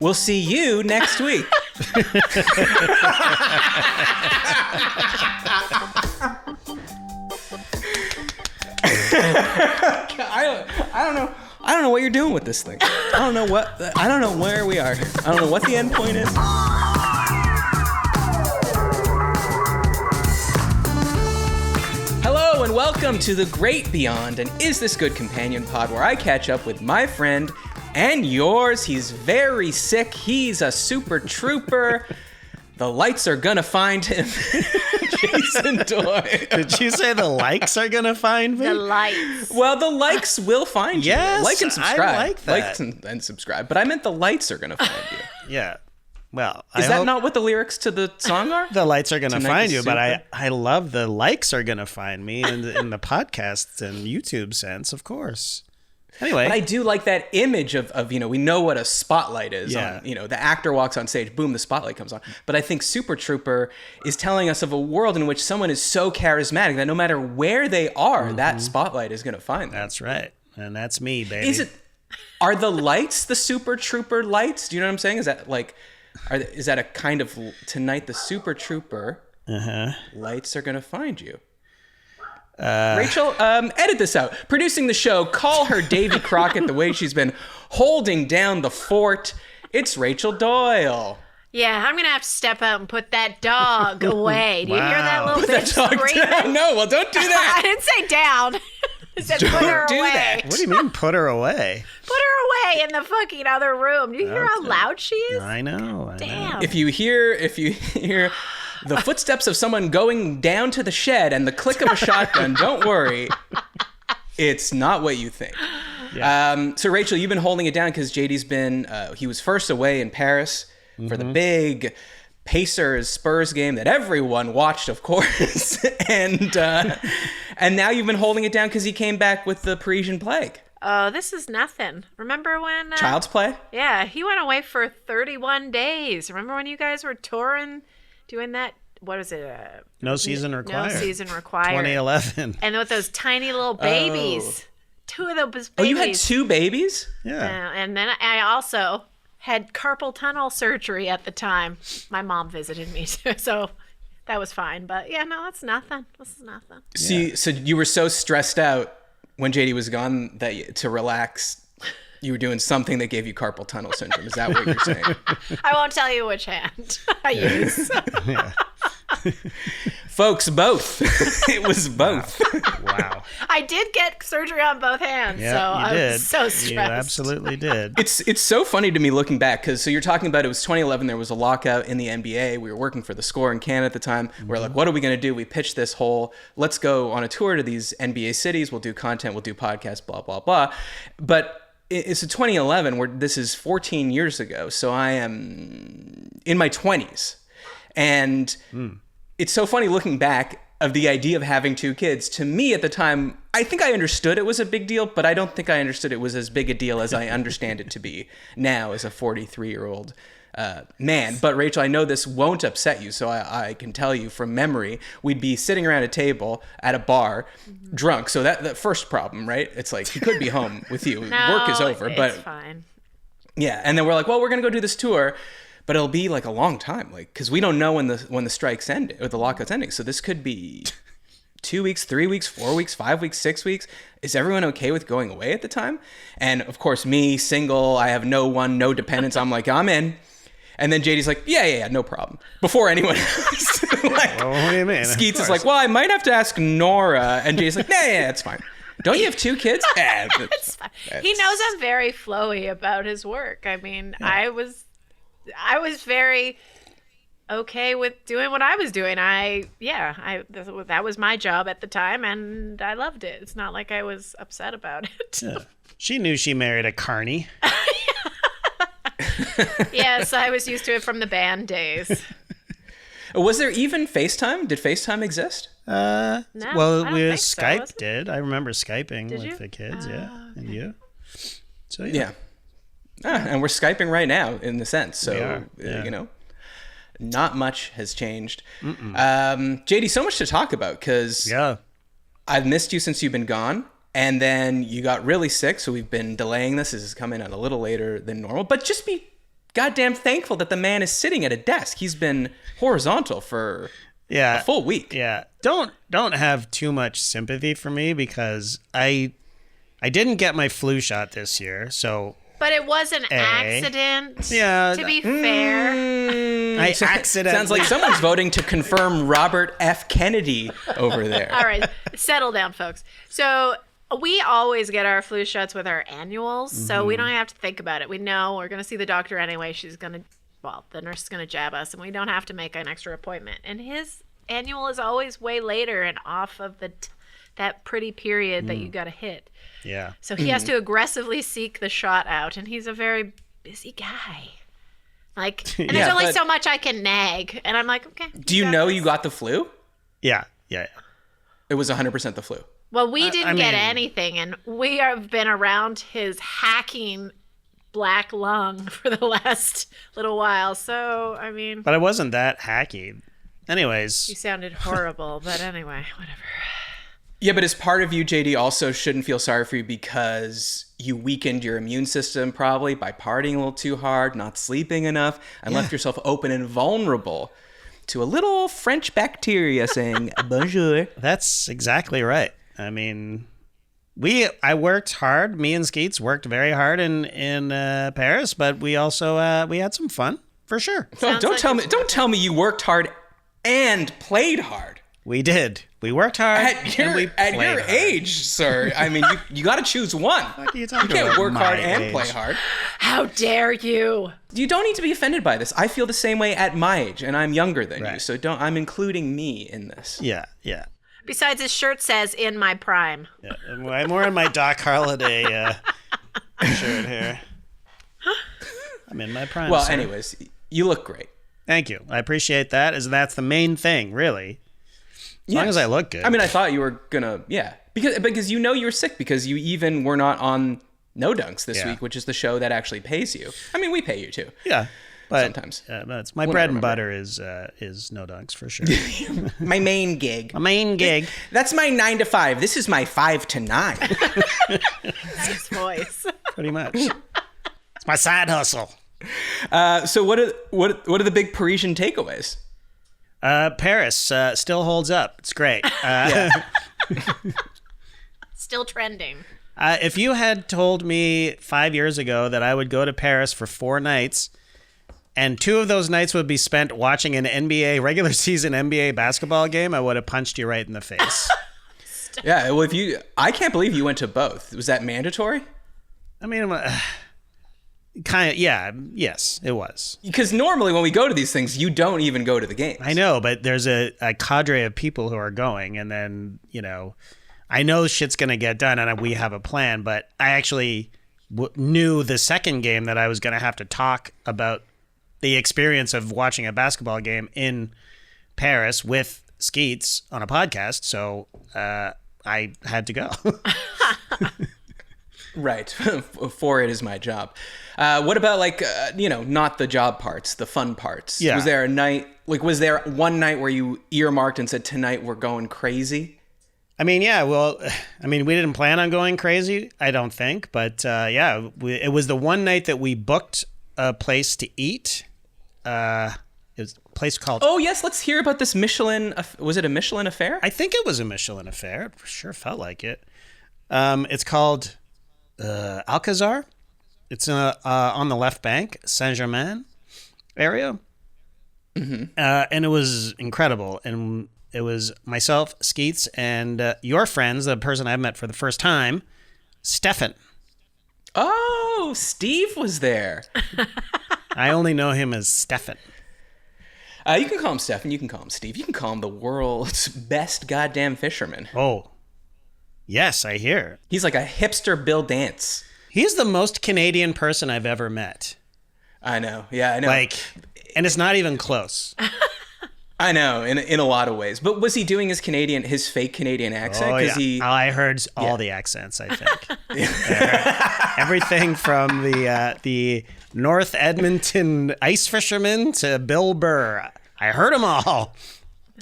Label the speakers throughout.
Speaker 1: We'll see you next week. I don't know what you're doing with this thing. I don't know where we are. I don't know what the end point is. Hello and welcome to The Great Beyond, and Is This Good Companion pod, where I catch up with my friend and yours. He's very sick. He's a super trooper. The lights are gonna find him. Jason Doyle.
Speaker 2: Did you say the likes are gonna find me?
Speaker 3: The lights.
Speaker 1: Well, the likes will find you.
Speaker 2: Yes,
Speaker 1: like and subscribe.
Speaker 2: I like that.
Speaker 1: Like and subscribe. But I meant the lights are gonna find you.
Speaker 2: Yeah. Well,
Speaker 1: Is that not what the lyrics to the song are?
Speaker 2: The lights are gonna
Speaker 1: Tonight
Speaker 2: find
Speaker 1: is
Speaker 2: you, but
Speaker 1: super.
Speaker 2: I love the likes are gonna find me in the podcast and YouTube sense, of course. Anyway,
Speaker 1: But I do like that image of we know what a spotlight is.
Speaker 2: Yeah.
Speaker 1: On, the actor walks on stage, boom, the spotlight comes on. But I think Super Trooper is telling us of a world in which someone is so charismatic that no matter where they are, that spotlight is going to find them.
Speaker 2: that's right, and that's me, baby.
Speaker 1: Are the lights the Super Trooper lights? Do you know what I'm saying? Is that is that a kind of tonight the Super Trooper lights are going to find you? Rachel, edit this out. Producing the show, call her Davy Crockett the way she's been holding down the fort. It's Rachel Doyle.
Speaker 3: Yeah, I'm going to have to step out and put that dog away. Do you hear that
Speaker 2: Wow.
Speaker 3: little
Speaker 1: Put that
Speaker 3: bitch
Speaker 1: dog
Speaker 3: screaming?
Speaker 1: down. No, well, don't do
Speaker 3: I
Speaker 1: that.
Speaker 3: didn't say down. I said put her
Speaker 1: do
Speaker 3: away.
Speaker 1: that.
Speaker 2: What do you mean, put her away?
Speaker 3: Put her away in the fucking other room. Do you hear how loud she is?
Speaker 2: I know.
Speaker 3: Damn.
Speaker 1: If you hear the footsteps of someone going down to the shed and the click of a shotgun, don't worry. It's not what you think.
Speaker 2: Yeah.
Speaker 1: So Rachel, you've been holding it down because JD's been, he was first away in Paris for the big Pacers-Spurs game that everyone watched, of course. and now you've been holding it down because he came back with the Parisian plague.
Speaker 3: Oh, this is nothing. Remember when...
Speaker 1: Child's play?
Speaker 3: Yeah, he went away for 31 days. Remember when you guys were touring, doing that? What was it?
Speaker 2: No season required.
Speaker 3: No season required.
Speaker 2: 2011.
Speaker 3: And with those tiny little babies. Two of those babies.
Speaker 1: Oh, you had two babies?
Speaker 2: Yeah.
Speaker 3: And then I also had carpal tunnel surgery at the time. My mom visited me, so that was fine. But yeah, no, that's nothing. This is nothing.
Speaker 1: So you were so stressed out when JD was gone that to relax, you were doing something that gave you carpal tunnel syndrome. Is that what you're saying?
Speaker 3: I won't tell you which hand I use.
Speaker 2: Yeah.
Speaker 1: Folks, both. It was both.
Speaker 2: Wow.
Speaker 3: I did get surgery on both hands,
Speaker 2: Yeah,
Speaker 3: so
Speaker 2: you
Speaker 3: I
Speaker 2: did.
Speaker 3: was so stressed.
Speaker 2: You absolutely did.
Speaker 1: It's so funny to me looking back because so you're talking about it was 2011. There was a lockout in the NBA. We were working for the Score in Canada at the time. We're like, what are we going to do? We pitched this whole let's go on a tour to these NBA cities. We'll do content. We'll do podcasts. Blah blah blah. But it's a 2011 where this is 14 years ago. So I am in my 20s, and it's so funny looking back of the idea of having two kids. To me at the time, I think I understood it was a big deal, but I don't think I understood it was as big a deal as I understand it to be now as a 43-year-old man. But Rachel, I know this won't upset you, so I can tell you from memory, we'd be sitting around a table at a bar, drunk. So that first problem, right? It's like he could be home with you.
Speaker 3: No,
Speaker 1: Work is over, but
Speaker 3: it's fine.
Speaker 1: yeah. And then we're like, well, we're gonna go do this tour. But it'll be like a long time, like because we don't know when the strike's ending or the lockout's ending. So this could be 2 weeks, 3 weeks, 4 weeks, 5 weeks, 6 weeks. Is everyone okay with going away at the time? And of course, me, single, I have no dependents. I'm like, I'm in. And then JD's like, yeah, no problem. Before anyone else. Like,
Speaker 2: Well, what do you mean?
Speaker 1: Skeets is like, well, I might have to ask Nora. And JD's like, yeah, that's fine. Don't you have two kids?
Speaker 3: It's fine. He knows I'm very flowy about his work. I mean, I was very okay with doing what I was doing. That was my job at the time, and I loved it. It's not like I was upset about it.
Speaker 2: Yeah. She knew she married a carny.
Speaker 3: Yes, I was used to it from the band days.
Speaker 1: Was there even FaceTime? Did FaceTime exist?
Speaker 3: No,
Speaker 2: Well,
Speaker 3: I don't think so,
Speaker 2: Skype
Speaker 3: was it?
Speaker 2: did. I remember Skyping with
Speaker 3: you?
Speaker 2: the kids, yeah.
Speaker 3: Okay.
Speaker 2: And you? So,
Speaker 1: Yeah. And we're Skyping right now in the sense. So,
Speaker 2: We are, yeah.
Speaker 1: Not much has changed. JD, so much to talk about because
Speaker 2: Yeah.
Speaker 1: I've missed you since you've been gone. And then you got really sick. So we've been delaying this. This is coming out a little later than normal. But just be goddamn thankful that the man is sitting at a desk. He's been horizontal for a full week.
Speaker 2: Yeah. Don't have too much sympathy for me because I didn't get my flu shot this year, so.
Speaker 3: But it was an accident.
Speaker 2: Yeah.
Speaker 3: To be fair.
Speaker 2: I accidentally.
Speaker 1: Sounds like someone's voting to confirm Robert F. Kennedy over there.
Speaker 3: All right. Settle down, folks. So we always get our flu shots with our annuals, so we don't have to think about it. We know we're going to see the doctor anyway. The nurse is going to jab us, and we don't have to make an extra appointment. And his annual is always way later and off of that pretty period that you got to hit.
Speaker 2: Yeah.
Speaker 3: So he has to aggressively seek the shot out, and he's a very busy guy. And there's only so much I can nag, and I'm like, okay.
Speaker 1: Do you know you got the flu?
Speaker 2: Yeah.
Speaker 1: It was 100% the flu.
Speaker 3: Well, we didn't get anything, and we have been around his hacking black lung for the last little while. So, I mean.
Speaker 2: But it wasn't that hacky. Anyways.
Speaker 3: You sounded horrible, but anyway, whatever.
Speaker 1: Yeah, but as part of you, JD, also shouldn't feel sorry for you because you weakened your immune system probably by partying a little too hard, not sleeping enough, and left yourself open and vulnerable to a little French bacteria saying bonjour.
Speaker 2: That's exactly right. I mean, I worked hard. Me and Skeets worked very hard in Paris, but we also we had some fun for sure.
Speaker 1: No, don't tell me you worked hard and played hard.
Speaker 2: We did. We worked hard
Speaker 1: at your age, sir. I mean, you got to choose one.
Speaker 2: What are you talking
Speaker 1: You can't
Speaker 2: about?
Speaker 1: work hard
Speaker 2: My
Speaker 1: and
Speaker 2: age.
Speaker 1: play hard.
Speaker 3: How dare you?
Speaker 1: You don't need to be offended by this. I feel the same way at my age, and I'm younger than you, so I'm including me in this.
Speaker 2: Yeah.
Speaker 3: Besides, his shirt says "in my prime."
Speaker 2: Yeah. I'm wearing my Doc Holliday shirt here. I'm in my prime.
Speaker 1: Well,
Speaker 2: sir.
Speaker 1: anyways, you look great.
Speaker 2: Thank you. I appreciate that. That's the main thing, really. As long as I look good.
Speaker 1: I mean, I thought you were gonna, because you know you were sick because you even were not on No Dunks this week, which is the show that actually pays you. I mean, we pay you too.
Speaker 2: Yeah, but
Speaker 1: sometimes.
Speaker 2: But it's my bread and butter is No Dunks for sure.
Speaker 1: My main gig. That's my 9 to 5. This is my 5 to 9.
Speaker 3: Nice voice.
Speaker 2: Pretty much. It's my side hustle.
Speaker 1: So what are the big Parisian takeaways?
Speaker 2: Paris still holds up. It's great.
Speaker 3: Still trending.
Speaker 2: If you had told me 5 years ago that I would go to Paris for 4 nights and 2 of those nights would be spent watching an regular season NBA basketball game, I would have punched you right in the face.
Speaker 1: Yeah, well, I can't believe you went to both. Was that mandatory?
Speaker 2: I mean, kind of, yeah. Yes, it was.
Speaker 1: Because normally when we go to these things, you don't even go to the games.
Speaker 2: I know, but there's a cadre of people who are going, and then, I know shit's going to get done, and we have a plan, but I actually knew the second game that I was going to have to talk about the experience of watching a basketball game in Paris with Skeets on a podcast, so I had to go.
Speaker 1: Right. For it is my job. What about not the job parts, the fun parts?
Speaker 2: Yeah.
Speaker 1: Was there a night, was there one night where you earmarked and said, tonight we're going crazy?
Speaker 2: I mean, yeah, we didn't plan on going crazy, I don't think. But it was the one night that we booked a place to eat. It was a place called...
Speaker 1: Oh, yes, let's hear about this Michelin. Was it a Michelin affair?
Speaker 2: I think it was a Michelin affair. It sure felt like it. It's called Alcazar. It's on the left bank, Saint-Germain area. Mm-hmm. And it was incredible. And it was myself, Skeets, and your friends, the person I met for the first time, Stefan.
Speaker 1: Oh, Steve was there.
Speaker 2: I only know him as Stefan.
Speaker 1: You can call him Stefan. You can call him Steve. You can call him the world's best goddamn fisherman.
Speaker 2: Oh, yes, I hear.
Speaker 1: He's like a hipster Bill Dance.
Speaker 2: He's the most Canadian person I've ever met.
Speaker 1: I know. Yeah, I know.
Speaker 2: And it's not even close.
Speaker 1: I know, in a lot of ways. But was he doing his fake Canadian accent?
Speaker 2: Oh, yeah. I heard all the accents, I think. Everything from the North Edmonton ice fisherman to Bill Burr. I heard them all.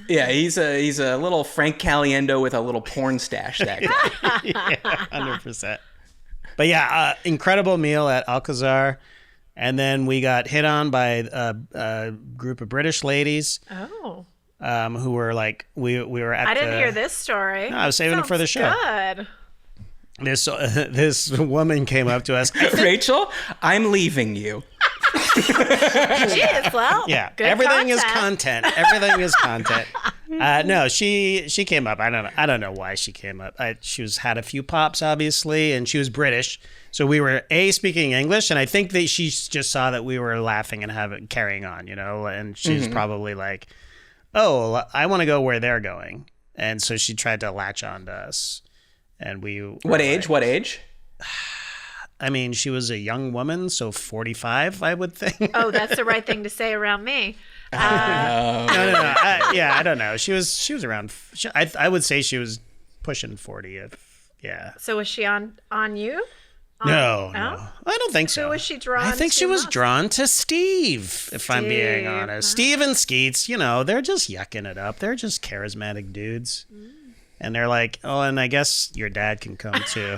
Speaker 1: Yeah, he's a little Frank Caliendo with a little porn stash, that guy.
Speaker 2: Yeah, 100%. But yeah, incredible meal at Alcazar. And then we got hit on by a group of British ladies.
Speaker 3: Oh.
Speaker 2: Who were like, we were at
Speaker 3: I didn't hear this story.
Speaker 2: No, I was saving it for the show.
Speaker 3: Good.
Speaker 2: This woman came up to us.
Speaker 1: Rachel, I'm leaving you.
Speaker 3: Jeez, well,
Speaker 2: Yeah,
Speaker 3: good
Speaker 2: everything
Speaker 3: content.
Speaker 2: is content. Everything is content. No, she came up. I don't know why she came up. She had a few pops, obviously, and she was British. So we were speaking English, and I think that she just saw that we were laughing and carrying on, and she's probably like, "Oh, I want to go where they're going," and so she tried to latch on to us, and we.
Speaker 1: What age? What age?
Speaker 2: I mean, she was a young woman, so 45, I would think.
Speaker 3: Oh, that's the right thing to say around me.
Speaker 2: No. I don't know. She was around. I would say she was pushing 40. Yeah.
Speaker 3: So was she on you?
Speaker 2: No,
Speaker 3: Oh?
Speaker 2: I don't think so.
Speaker 3: Who was she drawn
Speaker 2: I think
Speaker 3: to
Speaker 2: she was
Speaker 3: most?
Speaker 2: drawn to Steve, if I'm being
Speaker 3: Steve,
Speaker 2: honest. Steve and Skeets, they're just yucking it up. They're just charismatic dudes. And they're like, oh, and I guess your dad can come too.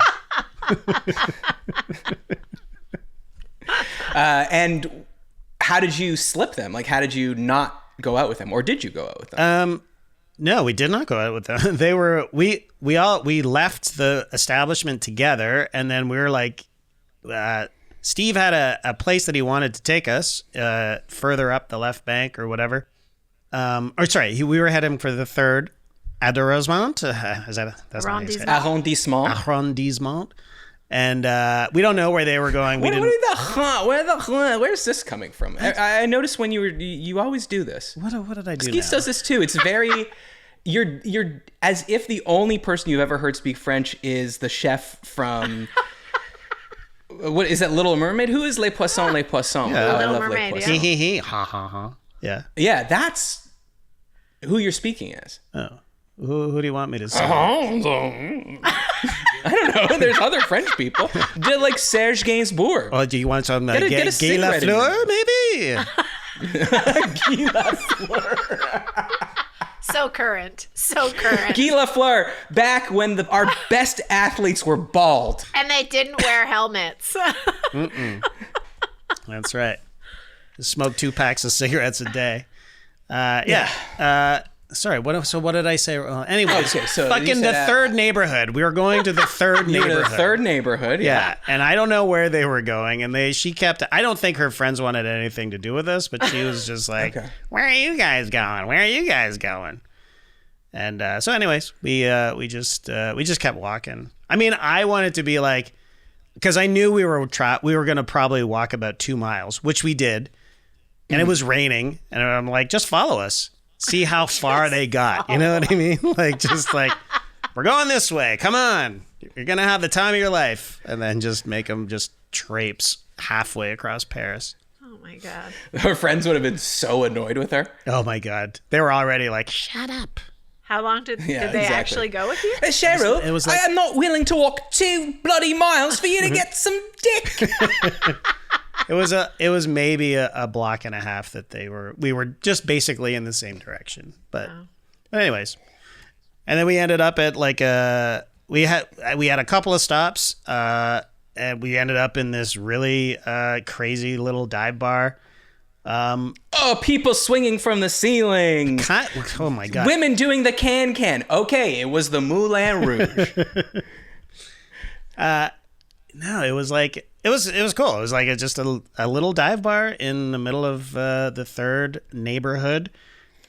Speaker 1: And how did you slip them? Like, how did you not go out with them, or did you go out with them?
Speaker 2: No, we did not go out with them. They were we left the establishment together, and then we were like, Steve had a place that he wanted to take us further up the left bank or whatever. We were heading for the third arrondissement. That's not how you say it. Arrondissement. And we don't know where they were going.
Speaker 1: Where's this coming from? I noticed when you always do this.
Speaker 2: What did I do?
Speaker 1: Skeets
Speaker 2: now?
Speaker 1: does this too. It's very you're as if the only person you've ever heard speak French is the chef from what is that, Little Mermaid? Who is Les Poissons? Les Poissons.
Speaker 2: Yeah.
Speaker 3: Little
Speaker 1: I love
Speaker 3: Mermaid,
Speaker 1: Les
Speaker 3: yeah.
Speaker 1: Poissons.
Speaker 2: Ha ha ha. Yeah.
Speaker 1: Yeah, that's who you're speaking as.
Speaker 2: Oh. Who do you want me to say?
Speaker 1: I don't know. There's other French people. Did like Serge Gainsbourg.
Speaker 2: Oh, do you want some
Speaker 1: Get a
Speaker 2: Gay
Speaker 1: cigarette in
Speaker 2: Lafleur, maybe?
Speaker 1: Guy Lafleur.
Speaker 3: So current.
Speaker 1: Guy Lafleur, back when our best athletes were bald.
Speaker 3: And they didn't wear helmets.
Speaker 2: That's right. Smoke 2 packs of cigarettes a day. Yeah. Sorry, what did I say? Anyway,
Speaker 1: Okay, so
Speaker 2: fucking
Speaker 1: you
Speaker 2: the
Speaker 1: said,
Speaker 2: third neighborhood. We were going to the third
Speaker 1: You were
Speaker 2: neighborhood.
Speaker 1: to the third neighborhood.
Speaker 2: Yeah, and I don't know where they were going, and she kept. I don't think her friends wanted anything to do with us, but she was just like,
Speaker 1: Okay.
Speaker 2: "Where are you guys going? Where are you guys going?" And so, anyways, we just kept walking. I mean, I wanted to be like, because I knew we were going to probably walk about 2 miles, which we did, and it was raining, and I'm like, just follow us. See how far they got. You know what I mean? Like, just like, we're going this way. Come on. You're going to have the time of your life. And then just make them just traipse halfway across Paris.
Speaker 3: Oh my God.
Speaker 1: Her friends would have been so annoyed with her.
Speaker 2: Oh my God. They were already like, shut up.
Speaker 3: How long did they
Speaker 1: exactly.
Speaker 3: actually go with you?
Speaker 1: Cheryl,
Speaker 2: it was like-
Speaker 1: I am not willing to walk 2 bloody miles for you to get some dick.
Speaker 2: It was maybe a block and a half that we were just basically in the same direction. But anyways, and then we ended up at like we had a couple of stops, and we ended up in this really crazy little dive bar.
Speaker 1: People swinging from the ceiling.
Speaker 2: Oh my God.
Speaker 1: Women doing the can. Okay, it was the Moulin Rouge.
Speaker 2: No, it was like it was cool. It was like just a little dive bar in the middle of the third neighborhood,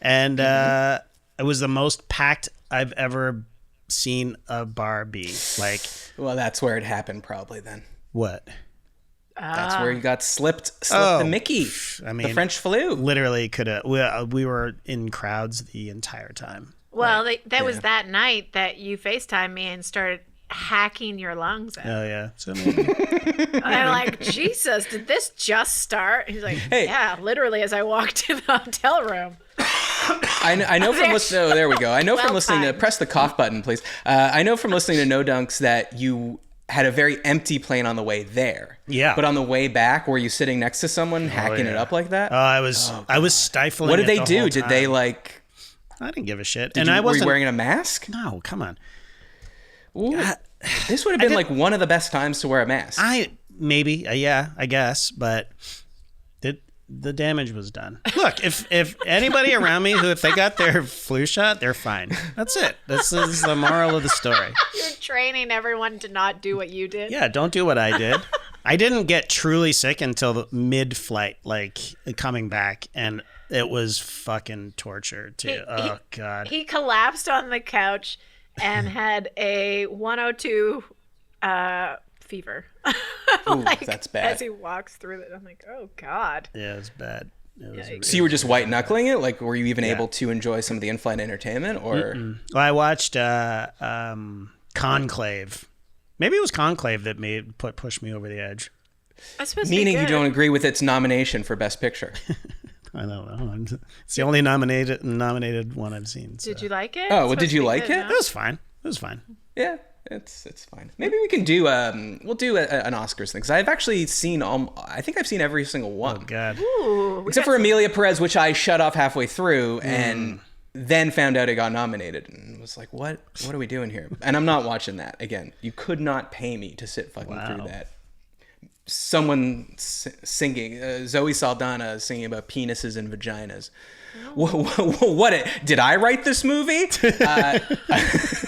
Speaker 2: and it was the most packed I've ever seen a bar be. Like,
Speaker 1: Well, that's where it happened probably then.
Speaker 2: what?
Speaker 1: That's where you got slipped the Mickey.
Speaker 2: I mean,
Speaker 1: the French flu.
Speaker 2: Literally could have. We were in crowds the entire time.
Speaker 3: Well, that was that night that you FaceTimed me and started hacking your lungs out.
Speaker 2: Oh yeah. So maybe.
Speaker 3: And I'm like, Jesus, did this just start? He's like,
Speaker 1: Hey.
Speaker 3: yeah, literally as I walked to the hotel room.
Speaker 1: I know from listening. Oh, there we go. I know from
Speaker 3: Well
Speaker 1: listening to
Speaker 3: timed.
Speaker 1: press the cough button, please. I know from listening to No Dunks that you had a very empty plane on the way there.
Speaker 2: Yeah.
Speaker 1: But on the way back, were you sitting next to someone hacking it
Speaker 2: yeah.
Speaker 1: up like that?
Speaker 2: I was stifling.
Speaker 1: What did
Speaker 2: it
Speaker 1: they
Speaker 2: the
Speaker 1: do?
Speaker 2: whole
Speaker 1: Did
Speaker 2: time.
Speaker 1: they like?
Speaker 2: I didn't give a shit.
Speaker 1: Were you wearing a mask?
Speaker 2: No, come on.
Speaker 1: Ooh, this would have been like one of the best times to wear a mask.
Speaker 2: maybe, yeah, I guess, but the damage was done. Look, if anybody around me if they got their flu shot, they're fine. That's it. This is the moral of the story.
Speaker 3: You're training everyone to not do what you did.
Speaker 2: Yeah, don't do what I did. I didn't get truly sick until the mid-flight, like coming back, and it was fucking torture too. God.
Speaker 3: He collapsed on the couch and had a 102 fever.
Speaker 1: Ooh, that's bad.
Speaker 3: As he walks through it, I'm like, oh God.
Speaker 2: Yeah, it was bad.
Speaker 1: So you were just white knuckling it? Like, were you even able to enjoy some of the in-flight entertainment, or?
Speaker 2: Well, I watched Conclave. Maybe it was Conclave that pushed me over the edge.
Speaker 1: Meaning you don't agree with its nomination for Best Picture.
Speaker 2: I don't know. It's the only nominated one I've seen. So.
Speaker 3: Did you like it?
Speaker 1: Oh, well, did you like it?
Speaker 2: It was fine.
Speaker 1: Yeah, it's fine. Maybe we can do we'll do an Oscars thing, because I've actually seen I think I've seen every single one.
Speaker 2: Oh God.
Speaker 3: Ooh,
Speaker 1: except for Amelia Perez, which I shut off halfway through and then found out it got nominated and was like, what are we doing here? And I'm not watching that again. You could not pay me to sit fucking through that. Someone singing, Zoe Saldana singing about penises and vaginas. What did I write this movie?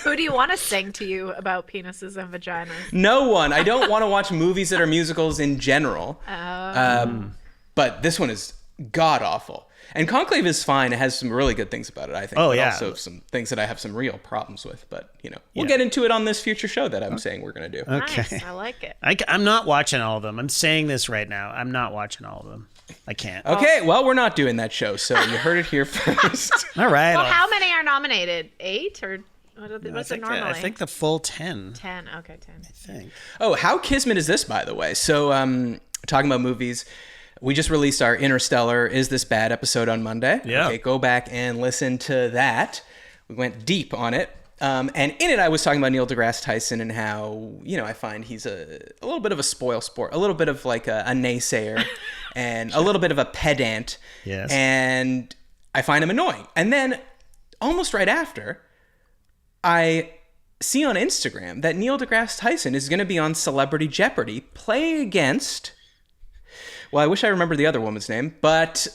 Speaker 3: Who do you want to sing to you about penises and vaginas?
Speaker 1: No one. I don't want to watch movies that are musicals in general. But this one is god awful. And Conclave is fine. It has some really good things about it, I think.
Speaker 2: Oh,
Speaker 1: but
Speaker 2: yeah.
Speaker 1: also some things that I have some real problems with. But, we'll get into it on this future show that I'm saying we're going to do.
Speaker 2: Okay.
Speaker 3: Nice. I like it.
Speaker 2: I'm not watching all of them. I'm saying this right now. I'm not watching all of them. I can't.
Speaker 1: Okay, well, we're not doing that show, so you heard it here first.
Speaker 2: All right.
Speaker 3: Well, how many are nominated? 8 or what's it normally?
Speaker 2: I think the full 10.
Speaker 3: 10. Okay, 10.
Speaker 2: I think.
Speaker 1: Oh, how kismet is this, by the way? So, talking about movies, we just released our Interstellar Is This Bad episode on Monday.
Speaker 2: Yeah.
Speaker 1: Okay, go back and listen to that. We went deep on it. And in it, I was talking about Neil deGrasse Tyson and how, I find he's a little bit of a spoil sport, a little bit of like a naysayer and a little bit of a pedant.
Speaker 2: Yes.
Speaker 1: And I find him annoying. And then almost right after, I see on Instagram that Neil deGrasse Tyson is going to be on Celebrity Jeopardy playing against... Well, I wish I remembered the other woman's name, but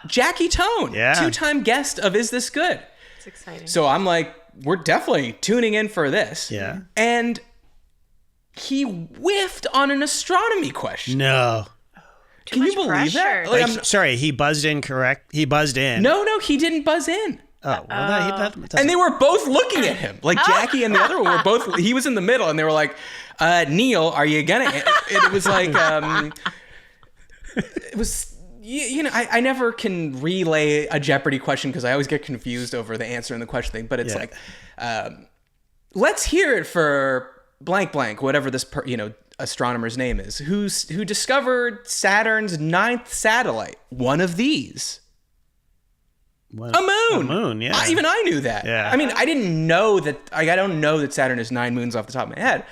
Speaker 1: Jackie Tone, two-time guest of Is This Good?
Speaker 3: It's exciting.
Speaker 1: So I'm like, we're definitely tuning in for this.
Speaker 2: Yeah.
Speaker 1: And he whiffed on an astronomy question.
Speaker 2: No.
Speaker 1: Can you believe that? Like,
Speaker 2: Sorry, he buzzed in, correct? He buzzed in.
Speaker 1: No, he didn't buzz in.
Speaker 2: Oh, well,
Speaker 1: and they were both looking at him. Like Jackie and the other one were both, he was in the middle and they were like, Neil, are you gonna? It was like, it was, I never can relay a Jeopardy question because I always get confused over the answer and the question thing. But it's like, let's hear it for blank blank, whatever this astronomer's name is, who discovered Saturn's 9th satellite. One of these.
Speaker 2: What?
Speaker 1: A moon.
Speaker 2: A moon, yeah.
Speaker 1: Even I knew that.
Speaker 2: Yeah.
Speaker 1: I mean, I didn't know that. I don't know that Saturn has 9 moons off the top of my head.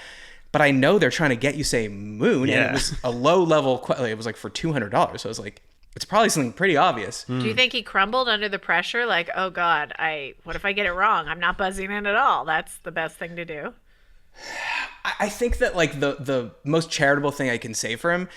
Speaker 1: But I know they're trying to get you say moon, and it was a low level. It was like for $200. So I was like, it's probably something pretty obvious.
Speaker 3: Do you think he crumbled under the pressure? Like, oh God, what if I get it wrong? I'm not buzzing in at all. That's the best thing to do.
Speaker 1: I think that like the most charitable thing I can say for him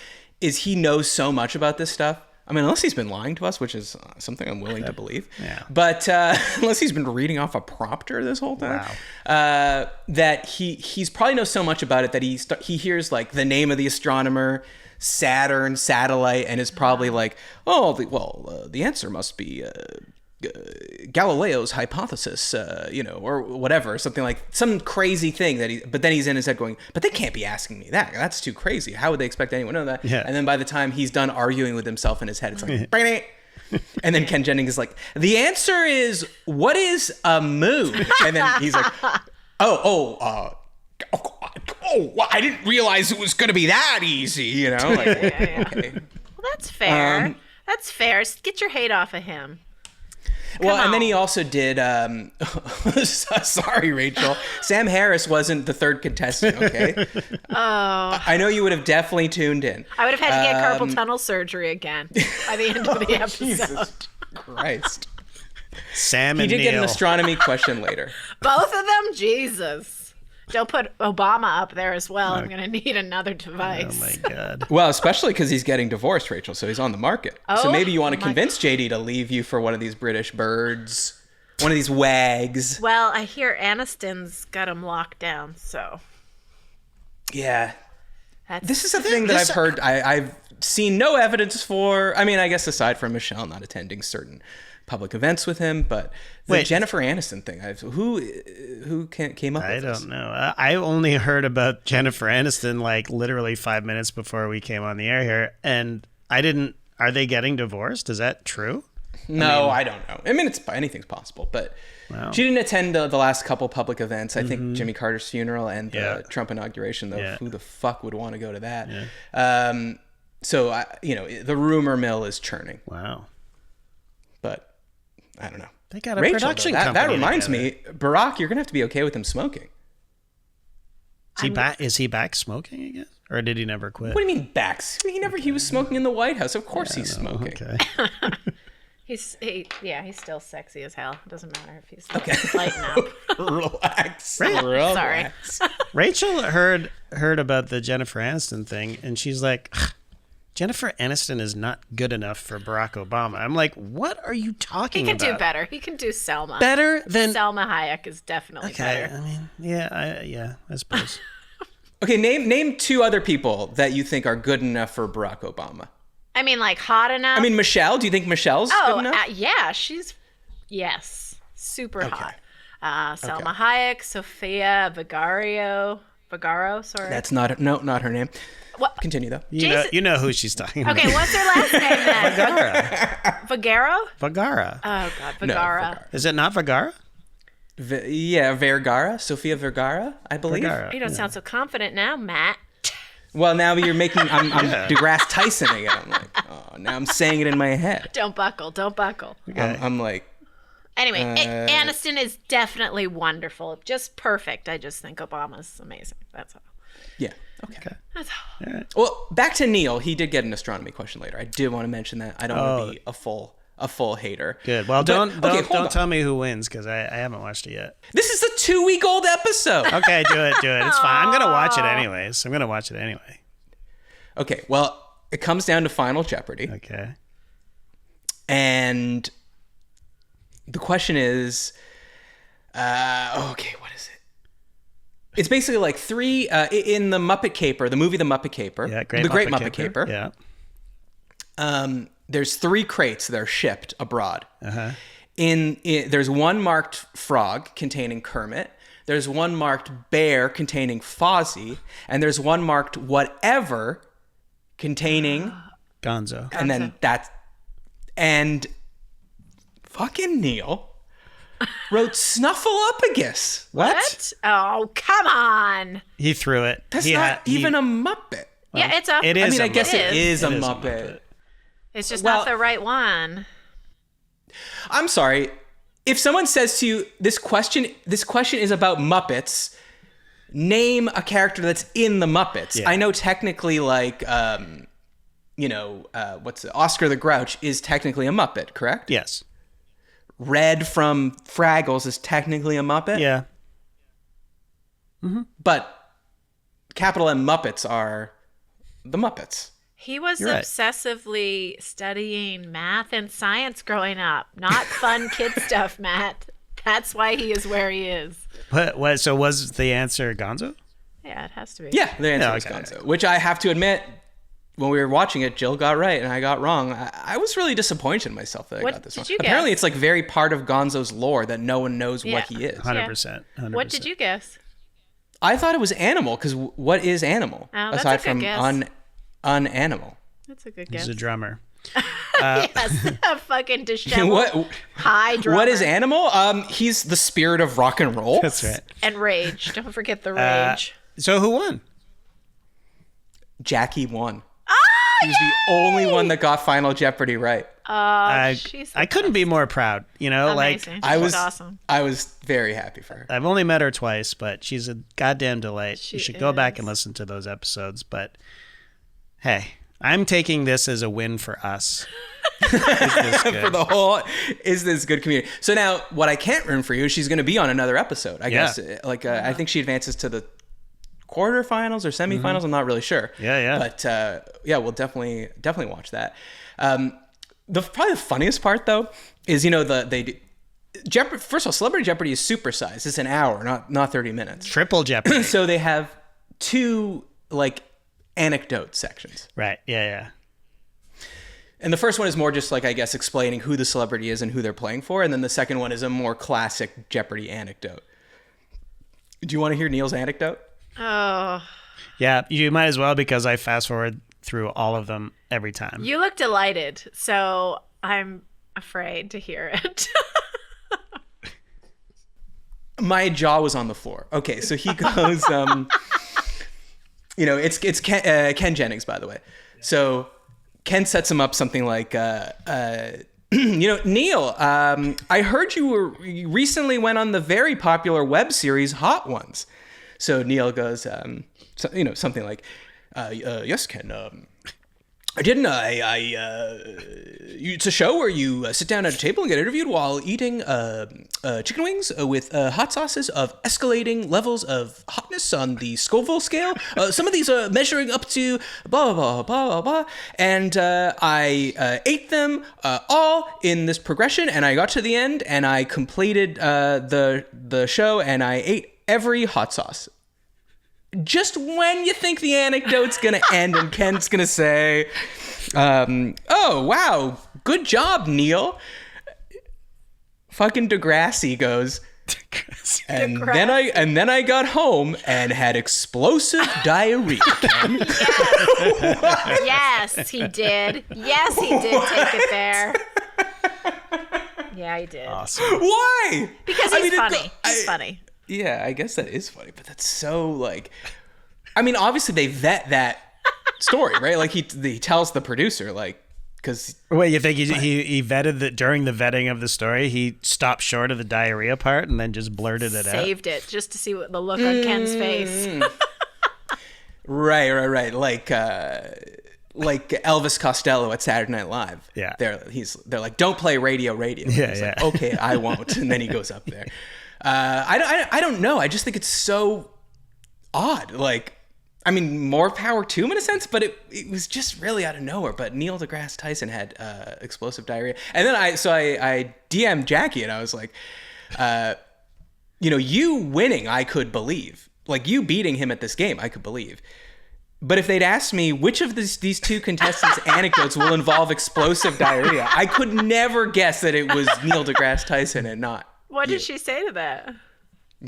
Speaker 1: is he knows so much about this stuff. I mean, unless he's been lying to us, which is something I'm willing to believe.
Speaker 2: Yeah.
Speaker 1: But unless he's been reading off a prompter this whole time, that he's probably knows so much about it that he hears like the name of the astronomer, Saturn, satellite, and is probably like, the answer must be Galileo's hypothesis, or whatever, something like some crazy thing but then he's in his head going, but they can't be asking me that. That's too crazy. How would they expect anyone to know that?
Speaker 2: Yeah.
Speaker 1: And then by the time he's done arguing with himself in his head, it's like, and then Ken Jennings is like, the answer is, what is a moon? And then he's like, I didn't realize it was going to be that easy, Like, okay.
Speaker 3: Well, that's fair. That's fair. Get your hate off of him.
Speaker 1: And then he also did, sorry, Rachel, Sam Harris wasn't the third contestant, okay? I know you would have definitely tuned in.
Speaker 3: I would have had to get carpal tunnel surgery again by the end of the episode.
Speaker 1: Jesus Christ.
Speaker 2: Sam and
Speaker 1: He did
Speaker 2: Neil.
Speaker 1: get an astronomy question later.
Speaker 3: Both of them? Jesus. Don't put Obama up there as well. I'm going to need another device.
Speaker 2: Oh my God.
Speaker 1: Well, especially because he's getting divorced, Rachel, so he's on the market. So
Speaker 3: Oh,
Speaker 1: maybe you want to convince JD to leave you for one of these British birds, one of these wags.
Speaker 3: Well, I hear Aniston's got him locked down, so
Speaker 1: Yeah.
Speaker 3: that's...
Speaker 1: This is a thing that I've heard. I've seen no evidence for. I mean, I guess aside from Michelle not attending certain public events with him, but the Jennifer Aniston thing. Who came up with
Speaker 2: I
Speaker 1: this?
Speaker 2: don't know. I only heard about Jennifer Aniston like literally 5 minutes before we came on the air here, and I didn't. Are they getting divorced? Is that true?
Speaker 1: No, I don't know. I mean, anything's possible, but she didn't attend the last couple public events. I think Jimmy Carter's funeral and the Trump inauguration, though.
Speaker 2: Yeah.
Speaker 1: Who the fuck would want to go to that? Yeah. So, the rumor mill is churning.
Speaker 2: Wow.
Speaker 1: But I don't know.
Speaker 2: They got a
Speaker 1: Rachel,
Speaker 2: production
Speaker 1: though,
Speaker 2: company.
Speaker 1: that reminds
Speaker 2: together.
Speaker 1: me, Barack, you're going to have to be okay with him smoking.
Speaker 2: Is he back smoking again? Or did he never quit?
Speaker 1: What do you mean backs? He was smoking in the White House. Of course he's smoking.
Speaker 2: Okay.
Speaker 3: He's still sexy as hell. It doesn't matter if he's lighting up.
Speaker 1: Relax.
Speaker 3: Sorry.
Speaker 2: Rachel heard about the Jennifer Aniston thing, and she's like, Jennifer Aniston is not good enough for Barack Obama. I'm like, what are you talking
Speaker 3: He
Speaker 2: about?
Speaker 3: can do better. He can do Selma.
Speaker 2: Better than...
Speaker 3: Selma Hayek is definitely
Speaker 2: Okay,
Speaker 3: better.
Speaker 2: I mean, yeah, I suppose.
Speaker 1: Okay, name two other people that you think are good enough for Barack Obama.
Speaker 3: I mean, like hot enough.
Speaker 1: I mean, Michelle. Do you think Michelle's good enough?
Speaker 3: Yeah, yes, super hot. Selma Hayek, Sofia Vergara, sorry.
Speaker 1: That's not her name.
Speaker 3: What?
Speaker 1: Continue though.
Speaker 2: You know who she's talking about.
Speaker 3: Okay, what's her last name then?
Speaker 2: Vergara.
Speaker 3: Vergara?
Speaker 2: Vergara.
Speaker 3: Oh God,
Speaker 1: No,
Speaker 3: Vergara.
Speaker 2: Is it not Vergara?
Speaker 1: Vergara, Sofia Vergara, I believe.
Speaker 2: Vergara.
Speaker 3: You don't sound so confident now, Matt.
Speaker 1: Well, now you're making I'm DeGrasse Tyson again. I'm like, oh, now I'm saying it in my head.
Speaker 3: Don't buckle.
Speaker 2: Okay.
Speaker 1: I'm like,
Speaker 3: Anyway, Aniston is definitely wonderful. Just perfect. I just think Obama's amazing. That's all.
Speaker 1: yeah, okay.
Speaker 3: That's all.
Speaker 1: Well, back to Neil. He did get an astronomy question later. I did want to mention that. I don't want to be a full hater.
Speaker 2: Good. Well,
Speaker 1: But,
Speaker 2: don't tell me who wins because I haven't watched it yet.
Speaker 1: This is a 2-week-old episode.
Speaker 2: Okay, do it. It's fine. I'm gonna watch it anyways.
Speaker 1: Okay, well, it comes down to Final Jeopardy.
Speaker 2: Okay.
Speaker 1: And the question is, what is it? It's basically like three, in the Muppet Caper, the movie The Muppet Caper.
Speaker 2: Yeah,
Speaker 1: The Great Muppet Caper.
Speaker 2: Yeah.
Speaker 1: There's 3 crates that are shipped abroad.
Speaker 2: Uh-huh.
Speaker 1: There's one marked frog containing Kermit. There's one marked bear containing Fozzie. And there's one marked whatever containing...
Speaker 2: Gonzo.
Speaker 1: And then and fucking Neil wrote Snuffleupagus.
Speaker 3: What? Oh, come on.
Speaker 2: He threw it.
Speaker 1: That's not even a Muppet.
Speaker 3: Yeah, it's a.
Speaker 2: It is.
Speaker 1: I mean, I guess
Speaker 3: Muppet.
Speaker 1: it is a
Speaker 2: It is a
Speaker 1: Muppet.
Speaker 2: Muppet.
Speaker 3: It's just
Speaker 1: Well-
Speaker 3: not the right one.
Speaker 1: I'm sorry. If someone says to you, this question is about Muppets, name a character that's in the Muppets.
Speaker 2: Yeah.
Speaker 1: I know technically like, Oscar the Grouch is technically a Muppet, correct?
Speaker 2: Yes.
Speaker 1: Red from Fraggles is technically a Muppet.
Speaker 2: Yeah.
Speaker 1: But capital M Muppets are the Muppets.
Speaker 3: He was
Speaker 2: You're right.
Speaker 3: obsessively studying math and science growing up, not fun kid stuff, Matt. That's why he is where he is.
Speaker 2: What? So was the answer Gonzo?
Speaker 3: Yeah, it has to be.
Speaker 1: Yeah, the answer is
Speaker 2: okay.
Speaker 1: Gonzo. Which I have to admit, when we were watching it, Jill got right and I got wrong. I was really disappointed in myself that I
Speaker 3: What
Speaker 1: got this
Speaker 3: did
Speaker 1: wrong.
Speaker 3: you
Speaker 1: Apparently,
Speaker 3: guess?
Speaker 1: it's like very part of Gonzo's lore that no one knows what he is.
Speaker 2: 100%. 100%.
Speaker 3: What did you guess?
Speaker 1: I thought it was animal because what is animal
Speaker 3: Oh, that's
Speaker 1: aside
Speaker 3: a good
Speaker 1: from
Speaker 3: guess.
Speaker 1: unanimal?
Speaker 3: That's a good
Speaker 2: He's
Speaker 3: guess.
Speaker 2: a drummer.
Speaker 3: Yes, a fucking disheveled high drummer.
Speaker 1: What is animal? He's the spirit of rock and roll.
Speaker 2: That's right.
Speaker 3: And rage. Don't forget the rage.
Speaker 2: So who won?
Speaker 1: Jackie won.
Speaker 3: Oh,
Speaker 1: He was the only one that got Final Jeopardy right.
Speaker 3: she's
Speaker 2: I couldn't be more proud. You know,
Speaker 3: amazing.
Speaker 1: I
Speaker 3: She's
Speaker 1: was
Speaker 3: awesome.
Speaker 1: I was very happy for her.
Speaker 2: I've only met her twice, but she's a goddamn delight. You should go back
Speaker 3: is.
Speaker 2: and listen to those episodes. But hey, I'm taking this as a win for us.
Speaker 1: for the whole Is This Good community. So now what I can't ruin for you is she's going to be on another episode, I guess. Like I think she advances to the quarterfinals or semifinals. I'm not really sure. But we'll definitely watch that. Probably the funniest part though is, Jeopardy, first of all, Celebrity Jeopardy is supersized. It's an hour, not 30 minutes.
Speaker 2: Triple Jeopardy.
Speaker 1: So they have two like anecdote sections.
Speaker 2: Right. Yeah.
Speaker 1: And the first one is more just like, I guess, explaining who the celebrity is and who they're playing for. And then the second one is a more classic Jeopardy anecdote. Do you want to hear Neil's anecdote?
Speaker 3: Oh.
Speaker 2: Yeah, you might as well, because I fast forward through all of them every time.
Speaker 3: You look delighted, so I'm afraid to hear it.
Speaker 1: My jaw was on the floor. Okay, so he goes, it's Ken Jennings, by the way. So Ken sets him up something like, Neil, I heard you recently went on the very popular web series Hot Ones. So Neil goes, something like, yes, Ken, I didn't. It's a show where you sit down at a table and get interviewed while eating chicken wings with hot sauces of escalating levels of hotness on the Scoville scale. Some of these are measuring up to blah, blah, blah, blah, blah. And I ate them all in this progression, and I got to the end, and I completed the show, and I ate every hot sauce. Just when you think the anecdote's going to end and Ken's going to say, oh, wow, good job, Neil. Fucking Degrassi goes, and then I got home and had explosive diarrhea. Ken.
Speaker 3: Yes, he did. Yes, he did take it there. Yeah, he did.
Speaker 2: Awesome.
Speaker 1: Why?
Speaker 3: Because he's funny. He's funny.
Speaker 1: Yeah, I guess that is funny, but that's so like, obviously they vet that story, right? Like he tells the producer, like, because
Speaker 2: wait, you think he vetted that during the vetting of the story, he stopped short of the diarrhea part and then just blurted it out,
Speaker 3: saved it just to see what the look on Ken's face.
Speaker 1: Right. Like Elvis Costello at Saturday Night Live.
Speaker 2: Yeah,
Speaker 1: they're like, don't play radio.
Speaker 2: Yeah,
Speaker 1: He's like, okay, I won't, and then he goes up there. I don't know. I just think it's so odd. Like, more power to him in a sense, but it was just really out of nowhere. But Neil deGrasse Tyson had explosive diarrhea. And then I DM'd Jackie and I was like, you winning, I could believe. Like, you beating him at this game, I could believe. But if they'd asked me which of these two contestants' anecdotes will involve explosive diarrhea, I could never guess that it was Neil deGrasse Tyson and not.
Speaker 3: What did she say to that?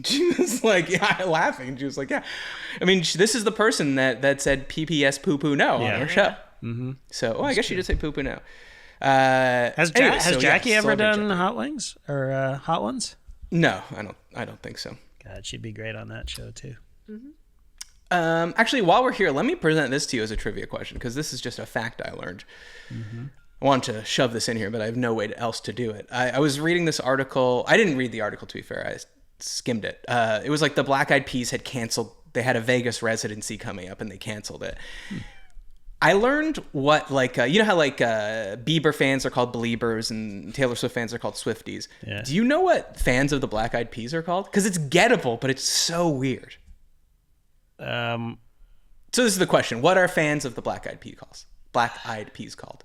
Speaker 1: She was like, laughing. She was like, yeah. This is the person that said PPS poo-poo no on her show. Mm-hmm. So, I guess she did say poo-poo no.
Speaker 2: Has Jackie ever done Hot Wings or Hot Ones?
Speaker 1: No, I don't think so.
Speaker 2: God, she'd be great on that show too.
Speaker 3: Mm-hmm.
Speaker 1: Actually, while we're here, let me present this to you as a trivia question, because this is just a fact I learned. Mm-hmm. I wanted to shove this in here, but I have no way else to do it. I was reading this article. I didn't read the article, to be fair. I skimmed it. It was like the Black Eyed Peas had canceled. They had a Vegas residency coming up, and they canceled it. I learned what, like, you know how, like, Bieber fans are called Beliebers and Taylor Swift fans are called Swifties. Yeah. Do you know what fans of the Black Eyed Peas are called? Because it's gettable, but it's so weird. So this is the question. What are fans of the Black Eyed Peas called?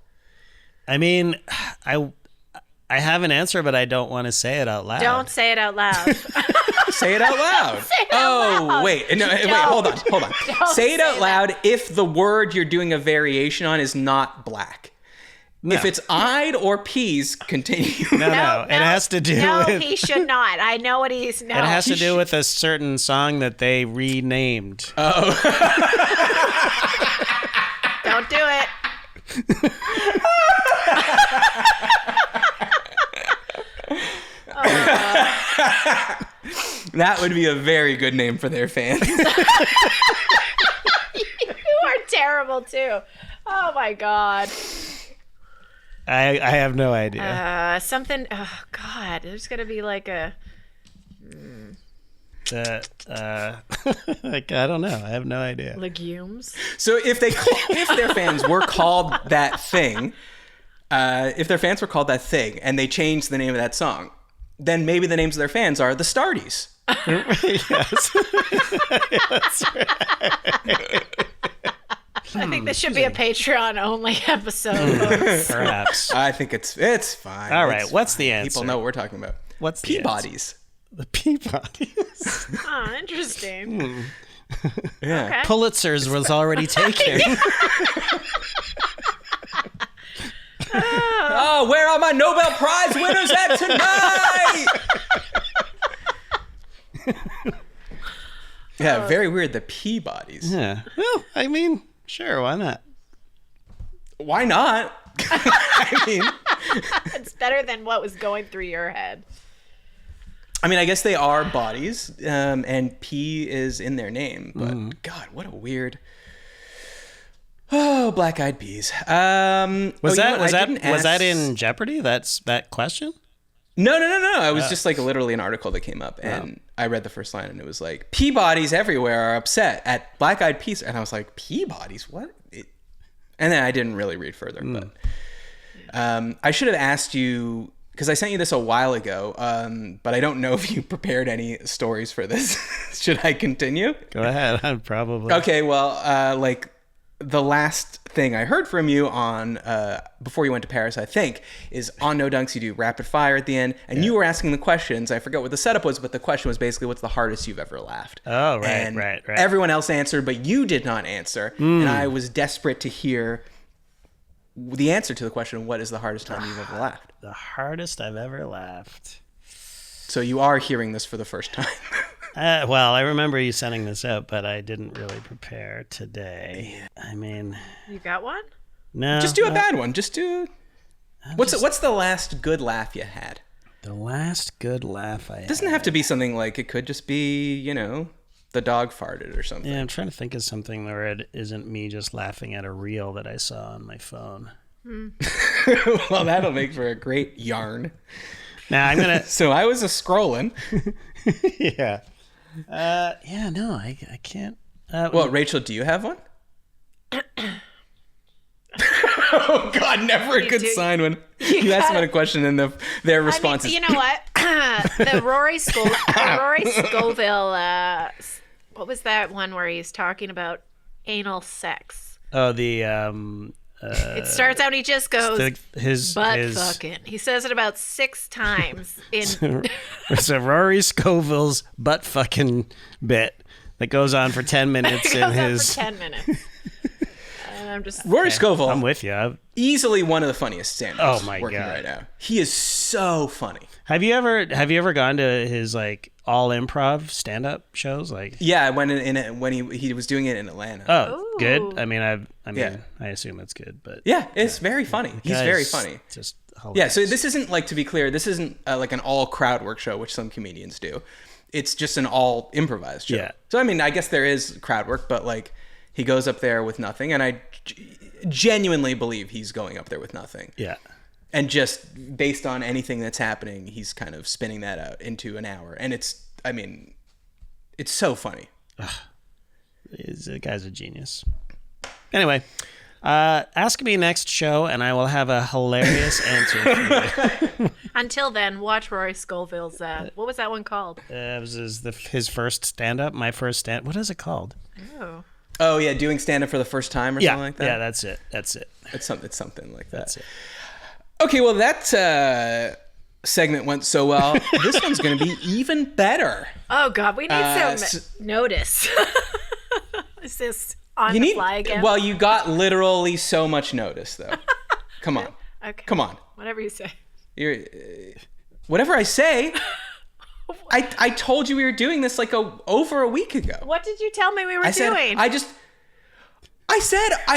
Speaker 2: I have an answer, but I don't want to say it out loud.
Speaker 3: Don't say it out loud.
Speaker 1: Say it out loud. Wait. No, wait, hold on. Say it out loud if the word you're doing a variation on is not black. No. If it's eyed or peas, continue.
Speaker 2: No. It has to do with...
Speaker 3: No, he should not. I know what he's... No.
Speaker 2: It has to do with a certain song that they renamed.
Speaker 1: Oh.
Speaker 3: Don't do it.
Speaker 1: That would be a very good name for their fans.
Speaker 3: You are terrible too. Oh my god.
Speaker 2: I have no idea.
Speaker 3: Something. Oh god. There's gonna be like a.
Speaker 2: Like, I don't know. I have no idea.
Speaker 3: Legumes.
Speaker 1: So if their fans were called that thing, if their fans were called that thing and they changed the name of that song, then maybe the names of their fans are the Stardies.
Speaker 2: Yes. That's right.
Speaker 3: I think this should be a Patreon-only episode, folks.
Speaker 2: Perhaps.
Speaker 1: I think it's fine.
Speaker 2: All right,
Speaker 1: It's
Speaker 2: what's
Speaker 1: fine.
Speaker 2: the answer?
Speaker 1: People know what we're talking about.
Speaker 2: What's the
Speaker 1: Peabodys?
Speaker 2: The Peabodys.
Speaker 3: Oh, interesting.
Speaker 1: Yeah.
Speaker 3: Okay.
Speaker 2: Pulitzer's was already taken.
Speaker 1: Oh, where are my Nobel Prize winners at tonight? Yeah, very weird. The Peabodys.
Speaker 2: Yeah. Well, I mean, sure, why not?
Speaker 1: Why not? I mean,
Speaker 3: It's better than what was going through your head.
Speaker 1: I guess they are bodies, and P is in their name. But God, what a weird. Oh, Black Eyed Peas.
Speaker 2: Was that in Jeopardy? That question?
Speaker 1: No. It was just like literally an article that came up, and I read the first line, and it was like, Peabodys everywhere are upset at Black Eyed Peas. And I was like, Peabodys? What? And then I didn't really read further. But I should have asked you, because I sent you this a while ago, but I don't know if you prepared any stories for this. Should I continue?
Speaker 2: Go ahead. I'd probably.
Speaker 1: Okay, well, the last thing I heard from you on before you went to Paris, I think, is on No Dunks you do rapid fire at the end, and you were asking the questions. I forget what the setup was, but the question was basically, what's the hardest you've ever laughed?
Speaker 2: Oh, right,
Speaker 1: and
Speaker 2: right.
Speaker 1: Everyone else answered, but you did not answer, and I was desperate to hear the answer to the question, what is the hardest time you've ever laughed?
Speaker 2: The hardest I've ever laughed.
Speaker 1: So you are hearing this for the first time.
Speaker 2: Well, I remember you sending this out, but I didn't really prepare today. I mean,
Speaker 3: You got one?
Speaker 2: no.
Speaker 1: Just do a bad one. Just do. What's the last good laugh you had?
Speaker 2: The last good laugh I had.
Speaker 1: Doesn't have to be something like, it could just be, the dog farted or something.
Speaker 2: Yeah, I'm trying to think of something where it isn't me just laughing at a reel that I saw on my phone.
Speaker 1: Well, that'll make for a great yarn.
Speaker 2: Now I'm gonna.
Speaker 1: So I was scrolling.
Speaker 2: Yeah. No, I can't.
Speaker 1: Well, Rachel, do you have one? Oh God, never a good sign when you ask them a question and their response is.
Speaker 3: You know what? the Rory Scovel. What was that one where he's talking about anal sex?
Speaker 2: Oh, the
Speaker 3: It starts out, he just goes,
Speaker 2: his
Speaker 3: fucking. He says it about 6 times in.
Speaker 2: It's a Rory Scoville's butt fucking bit that goes on for 10 minutes in his.
Speaker 3: For 10 minutes. And I'm just.
Speaker 1: Rory Scovel.
Speaker 2: I'm with you.
Speaker 1: Easily one of the funniest stand-ups.
Speaker 2: Oh my
Speaker 1: working
Speaker 2: God.
Speaker 1: right now. He is so funny.
Speaker 2: Have you ever gone to his like all improv stand-up shows? Like,
Speaker 1: yeah, I went in it when he was doing it in Atlanta.
Speaker 2: oh,
Speaker 3: Ooh.
Speaker 2: good. I mean,
Speaker 1: Yeah.
Speaker 2: I assume it's good, but
Speaker 1: Yeah, it's very funny. He's
Speaker 2: guy's
Speaker 1: very funny.
Speaker 2: Just
Speaker 1: Yeah,
Speaker 2: hilarious.
Speaker 1: so this isn't, like, to be clear, this isn't like an all crowd work show, which some comedians do. It's just an all improvised show.
Speaker 2: Yeah.
Speaker 1: So, I mean, I guess there is crowd work, but, like, he goes up there with nothing, and I genuinely believe he's going up there with nothing.
Speaker 2: Yeah.
Speaker 1: And just based on anything that's happening, he's kind of spinning that out into an hour. And it's so funny.
Speaker 2: The guy's a genius. Anyway, ask me next show, and I will have a hilarious answer for you.
Speaker 3: Until then, watch Rory Scoville's. What was that one called?
Speaker 2: It was his first stand-up, my first stand. What is it called?
Speaker 3: Oh.
Speaker 1: Oh, yeah, doing stand-up for the first time or something like that?
Speaker 2: Yeah, that's it.
Speaker 1: It's something like that.
Speaker 2: That's it.
Speaker 1: Okay, well, that segment went so well. This one's going to be even better.
Speaker 3: Oh, God, we need some notice. Is this on the fly again?
Speaker 1: Well, you got literally so much notice, though. Come on.
Speaker 3: Okay.
Speaker 1: Come on.
Speaker 3: Whatever you say.
Speaker 1: Whatever I say. I told you we were doing this like over a week ago.
Speaker 3: What did you tell me we were doing?
Speaker 1: I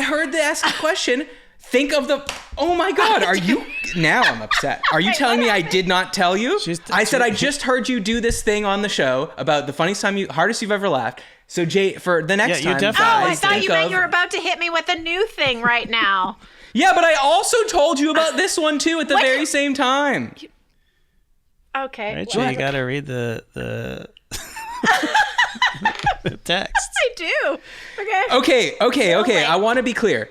Speaker 1: heard the ask a question. Think of the. Oh my God! Are you? Now I'm upset. Are you telling me I did not tell you? I said I just heard you do this thing on the show about the funniest time hardest you've ever laughed. So Jay, for the next time,
Speaker 2: definitely.
Speaker 3: I thought you meant you were about to hit me with a new thing right now.
Speaker 1: Yeah, but I also told you about this one too at the very same time.
Speaker 3: Okay.
Speaker 2: Rachel, you got to read the the text.
Speaker 3: I do. Okay.
Speaker 1: Okay. I want to be clear.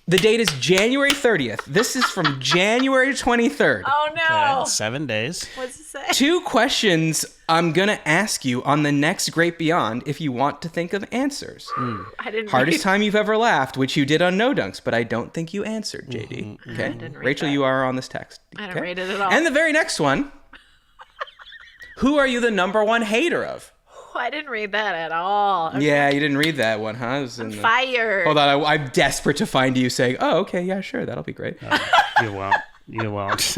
Speaker 1: The date is January 30th. This is from January 23rd.
Speaker 3: Oh, no.
Speaker 2: Okay, 7 days.
Speaker 3: What's it say?
Speaker 1: 2 questions I'm going to ask you on the next Great Beyond if you want to think of answers.
Speaker 3: I didn't
Speaker 1: Hardest
Speaker 3: read.
Speaker 1: time you've ever laughed, which you did on No Dunks, but I don't think you answered, JD. Okay?
Speaker 3: I didn't read
Speaker 1: Rachel,
Speaker 3: that.
Speaker 1: you are on this text.
Speaker 3: I didn't
Speaker 1: okay?
Speaker 3: read it at all.
Speaker 1: And the very next one. Who are you the number one hater of?
Speaker 3: I didn't read that at all. Okay.
Speaker 1: Yeah, you didn't read that one, huh? It was in the-
Speaker 3: Fired.
Speaker 1: Hold on, I'm desperate to find you saying, "Oh, okay, yeah, sure, that'll be great."
Speaker 2: You won't. You won't.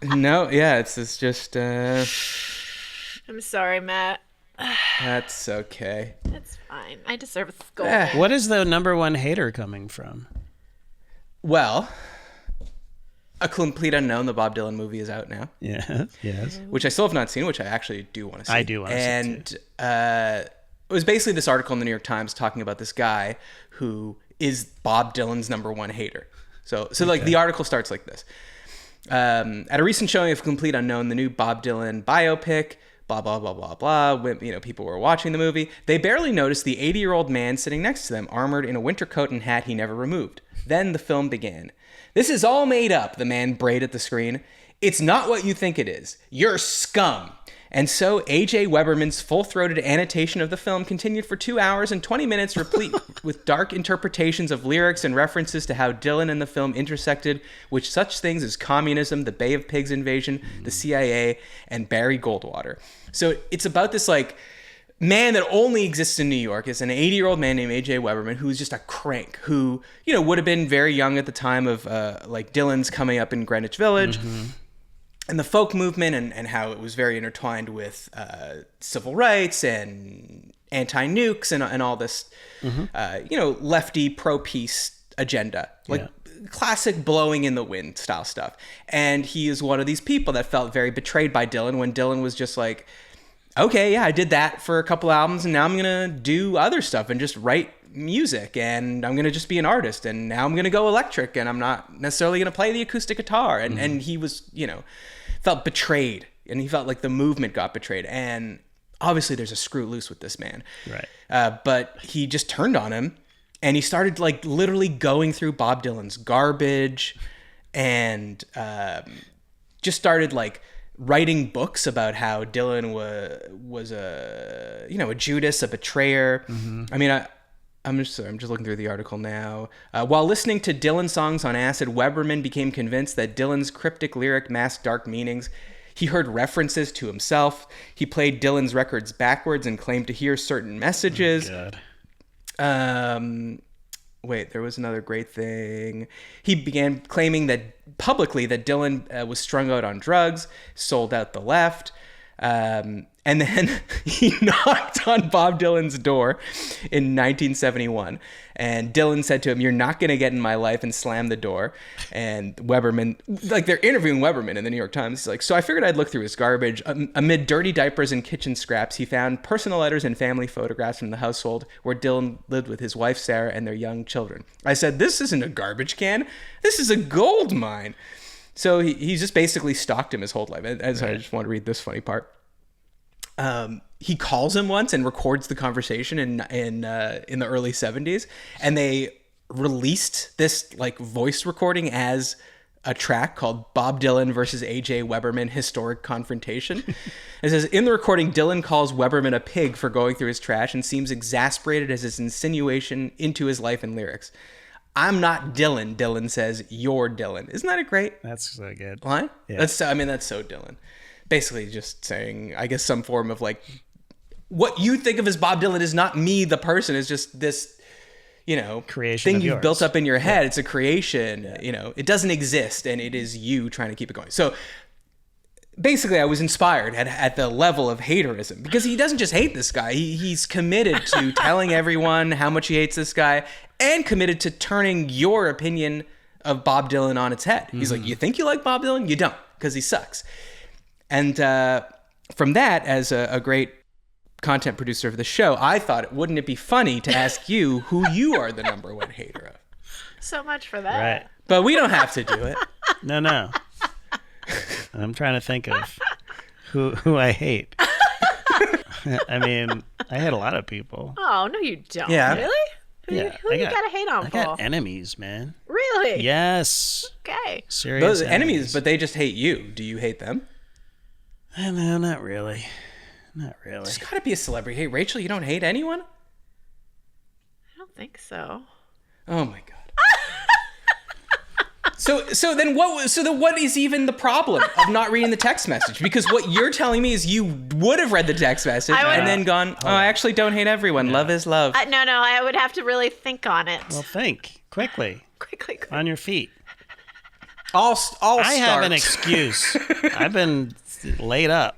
Speaker 1: No, yeah, it's just.
Speaker 3: I'm sorry, Matt.
Speaker 1: That's okay.
Speaker 3: It's fine. I deserve a scold.
Speaker 2: What is the number one hater coming from?
Speaker 1: Well, A Complete Unknown, the Bob Dylan movie, is out now,
Speaker 2: Yeah. Yes.
Speaker 1: which I still have not seen, which I actually do want to see.
Speaker 2: I do wanna see it
Speaker 1: And it was basically this article in the New York Times talking about this guy who is Bob Dylan's number one hater. So like the article starts like this. At a recent showing of Complete Unknown, the new Bob Dylan biopic, blah, blah, blah, blah, blah, when, people were watching the movie, they barely noticed the 80-year-old man sitting next to them, armored in a winter coat and hat he never removed. Then the film began. "This is all made up," the man brayed at the screen. "It's not what you think it is. You're scum." And so A.J. Weberman's full-throated annotation of the film continued for 2 hours and 20 minutes, replete with dark interpretations of lyrics and references to how Dylan and the film intersected with such things as communism, the Bay of Pigs invasion, the CIA, and Barry Goldwater. So it's about this, man that only exists in New York. Is an 80-year-old man named A.J. Weberman who's just a crank who, would have been very young at the time of, Dylan's coming up in Greenwich Village. Mm-hmm. And the folk movement and how it was very intertwined with civil rights and anti-nukes and all this, lefty pro-peace agenda. Classic blowing in the wind style stuff. And he is one of these people that felt very betrayed by Dylan when Dylan was just like, okay, yeah, I did that for a couple albums and now I'm going to do other stuff and just write music and I'm going to just be an artist and now I'm going to go electric and I'm not necessarily going to play the acoustic guitar. And he was, felt betrayed and he felt like the movement got betrayed. And obviously there's a screw loose with this man.
Speaker 2: Right.
Speaker 1: But he just turned on him and he started literally going through Bob Dylan's garbage and just started writing books about how Dylan was a Judas, a betrayer. Mm-hmm. I mean, I'm just looking through the article now. While listening to Dylan songs on acid, Weberman became convinced that Dylan's cryptic lyric masked dark meanings. He heard references to himself. He played Dylan's records backwards and claimed to hear certain messages.
Speaker 2: Oh, God.
Speaker 1: Wait, there was another great thing. He began claiming that publicly that Dylan was strung out on drugs, sold out the left. And then he knocked on Bob Dylan's door in 1971. And Dylan said to him, "You're not going to get in my life," and slammed the door. And Weberman, they're interviewing Weberman in the New York Times. He's so I figured I'd look through his garbage. Amid dirty diapers and kitchen scraps, he found personal letters and family photographs from the household where Dylan lived with his wife, Sarah, and their young children. I said, "This isn't a garbage can. This is a gold mine." So he just basically stalked him his whole life. And I just want to read this funny part. He calls him once and records the conversation in the early 70s, and they released this voice recording as a track called Bob Dylan versus A.J. Weberman Historic Confrontation. It says, in the recording, Dylan calls Weberman a pig for going through his trash and seems exasperated as his insinuation into his life and lyrics. "I'm not Dylan," Dylan says. "You're Dylan." Isn't that a great
Speaker 2: That's so good.
Speaker 1: line?
Speaker 2: Yeah.
Speaker 1: That's so Dylan. Basically just saying, I guess, some form of what you think of as Bob Dylan is not me, the person, is just this,
Speaker 2: creation
Speaker 1: thing
Speaker 2: of
Speaker 1: you've
Speaker 2: yours.
Speaker 1: built up in your head. Yeah. It's a creation, it doesn't exist and it is you trying to keep it going. So basically I was inspired at the level of haterism because he doesn't just hate this guy. He's committed to telling everyone how much he hates this guy and committed to turning your opinion of Bob Dylan on its head. He's like, you think you like Bob Dylan? You don't, because he sucks. And from that, as a great content producer of the show, I thought, wouldn't it be funny to ask you who you are the number one hater of?
Speaker 3: So much for that.
Speaker 2: Right.
Speaker 1: But we don't have to do it.
Speaker 2: No. I'm trying to think of who I hate. I mean, I hate a lot of people.
Speaker 3: Oh, no, you don't.
Speaker 1: Yeah.
Speaker 3: Really? Who you got to hate on,
Speaker 2: I
Speaker 3: Paul?
Speaker 2: got enemies, man.
Speaker 3: Really?
Speaker 2: Yes.
Speaker 3: Okay.
Speaker 2: Serious
Speaker 1: Those enemies, but they just hate you. Do you hate them?
Speaker 2: No, not really. Not really.
Speaker 1: There's got to be a celebrity. Hey, Rachel, you don't hate anyone?
Speaker 3: I don't think so.
Speaker 1: Oh my god. So then what is even the problem of not reading the text message? Because what you're telling me is you would have read the text message and then gone, oh, I actually don't hate everyone. No. Love is love.
Speaker 3: No, I would have to really think on it.
Speaker 2: Well, think quickly.
Speaker 3: Quickly.
Speaker 2: On your feet.
Speaker 1: I'll start.
Speaker 2: I have an excuse. I've been laid up.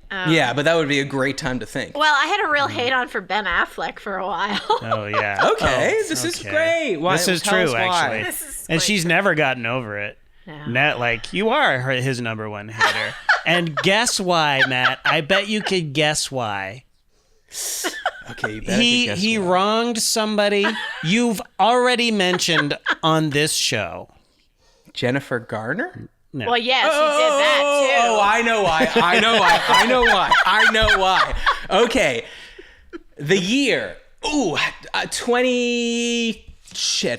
Speaker 1: Yeah, but that would be a great time to think.
Speaker 3: Well, I had a real hate on for Ben Affleck for a while.
Speaker 2: Oh, yeah.
Speaker 1: Okay, this is great. Why,
Speaker 2: this is true, actually. And she's never gotten over it. No. Like, you are his number one hater. And guess why, Matt? I bet you could guess why.
Speaker 1: Okay, you better guess
Speaker 2: he
Speaker 1: why.
Speaker 2: wronged somebody you've already mentioned on this show.
Speaker 1: Jennifer Garner?
Speaker 2: No.
Speaker 3: Well, yes, he did that too.
Speaker 1: Oh, I know why. Okay. The year. 20...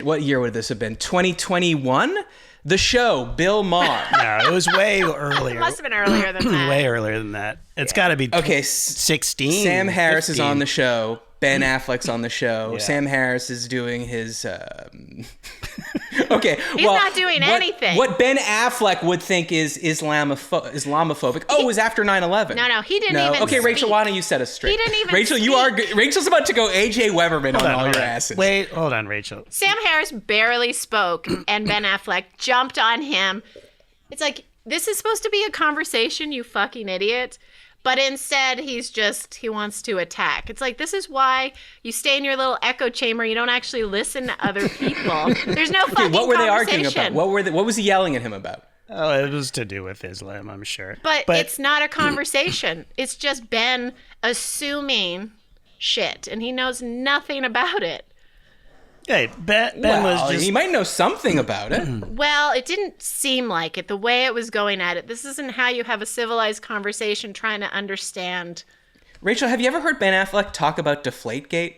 Speaker 1: what year would this have been? 2021? The show, Bill Maher.
Speaker 2: No, it was way earlier.
Speaker 3: It must have been earlier than that.
Speaker 2: Way earlier than that. It's got to be 16.
Speaker 1: Sam Harris
Speaker 2: 15.
Speaker 1: is on the show. Ben Affleck's on the show.
Speaker 2: Yeah.
Speaker 1: Sam Harris is doing his... Okay.
Speaker 3: He's not doing anything.
Speaker 1: What Ben Affleck would think is Islamophobic. Oh, it was after 9/11.
Speaker 3: No, he didn't even
Speaker 1: Okay, Rachel,
Speaker 3: speak.
Speaker 1: why don't you set us straight?
Speaker 3: He didn't even
Speaker 1: Rachel, Rachel's about to go AJ Weberman on all your asses.
Speaker 2: Wait, hold on, Rachel.
Speaker 3: Sam Harris barely spoke, and Ben Affleck jumped on him. It's like, this is supposed to be a conversation, you fucking idiot. But instead, he wants to attack. It's like, this is why you stay in your little echo chamber. You don't actually listen to other people. There's no fucking
Speaker 1: What were they
Speaker 3: conversation.
Speaker 1: arguing about? What was he yelling at him about?
Speaker 2: Oh, it was to do with Islam, I'm sure.
Speaker 3: But it's not a conversation. It's just Ben assuming shit, and he knows nothing about it.
Speaker 2: Hey, Ben was just...
Speaker 1: He might know something about it.
Speaker 3: Well, it didn't seem like it, the way it was going at it. This isn't how you have a civilized conversation trying to understand.
Speaker 1: Rachel, have you ever heard Ben Affleck talk about Deflategate?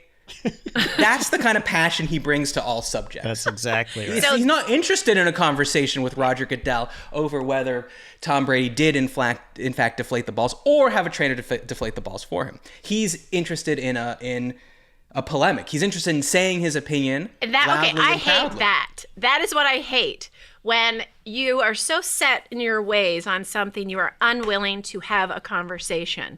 Speaker 1: That's the kind of passion he brings to all subjects.
Speaker 2: That's exactly right.
Speaker 1: He's not interested in a conversation with Roger Goodell over whether Tom Brady did in fact deflate the balls or have a trainer deflate the balls for him. He's interested in a polemic. He's interested in saying his opinion.
Speaker 3: I hate that. That is what I hate. When you are so set in your ways on something, you are unwilling to have a conversation.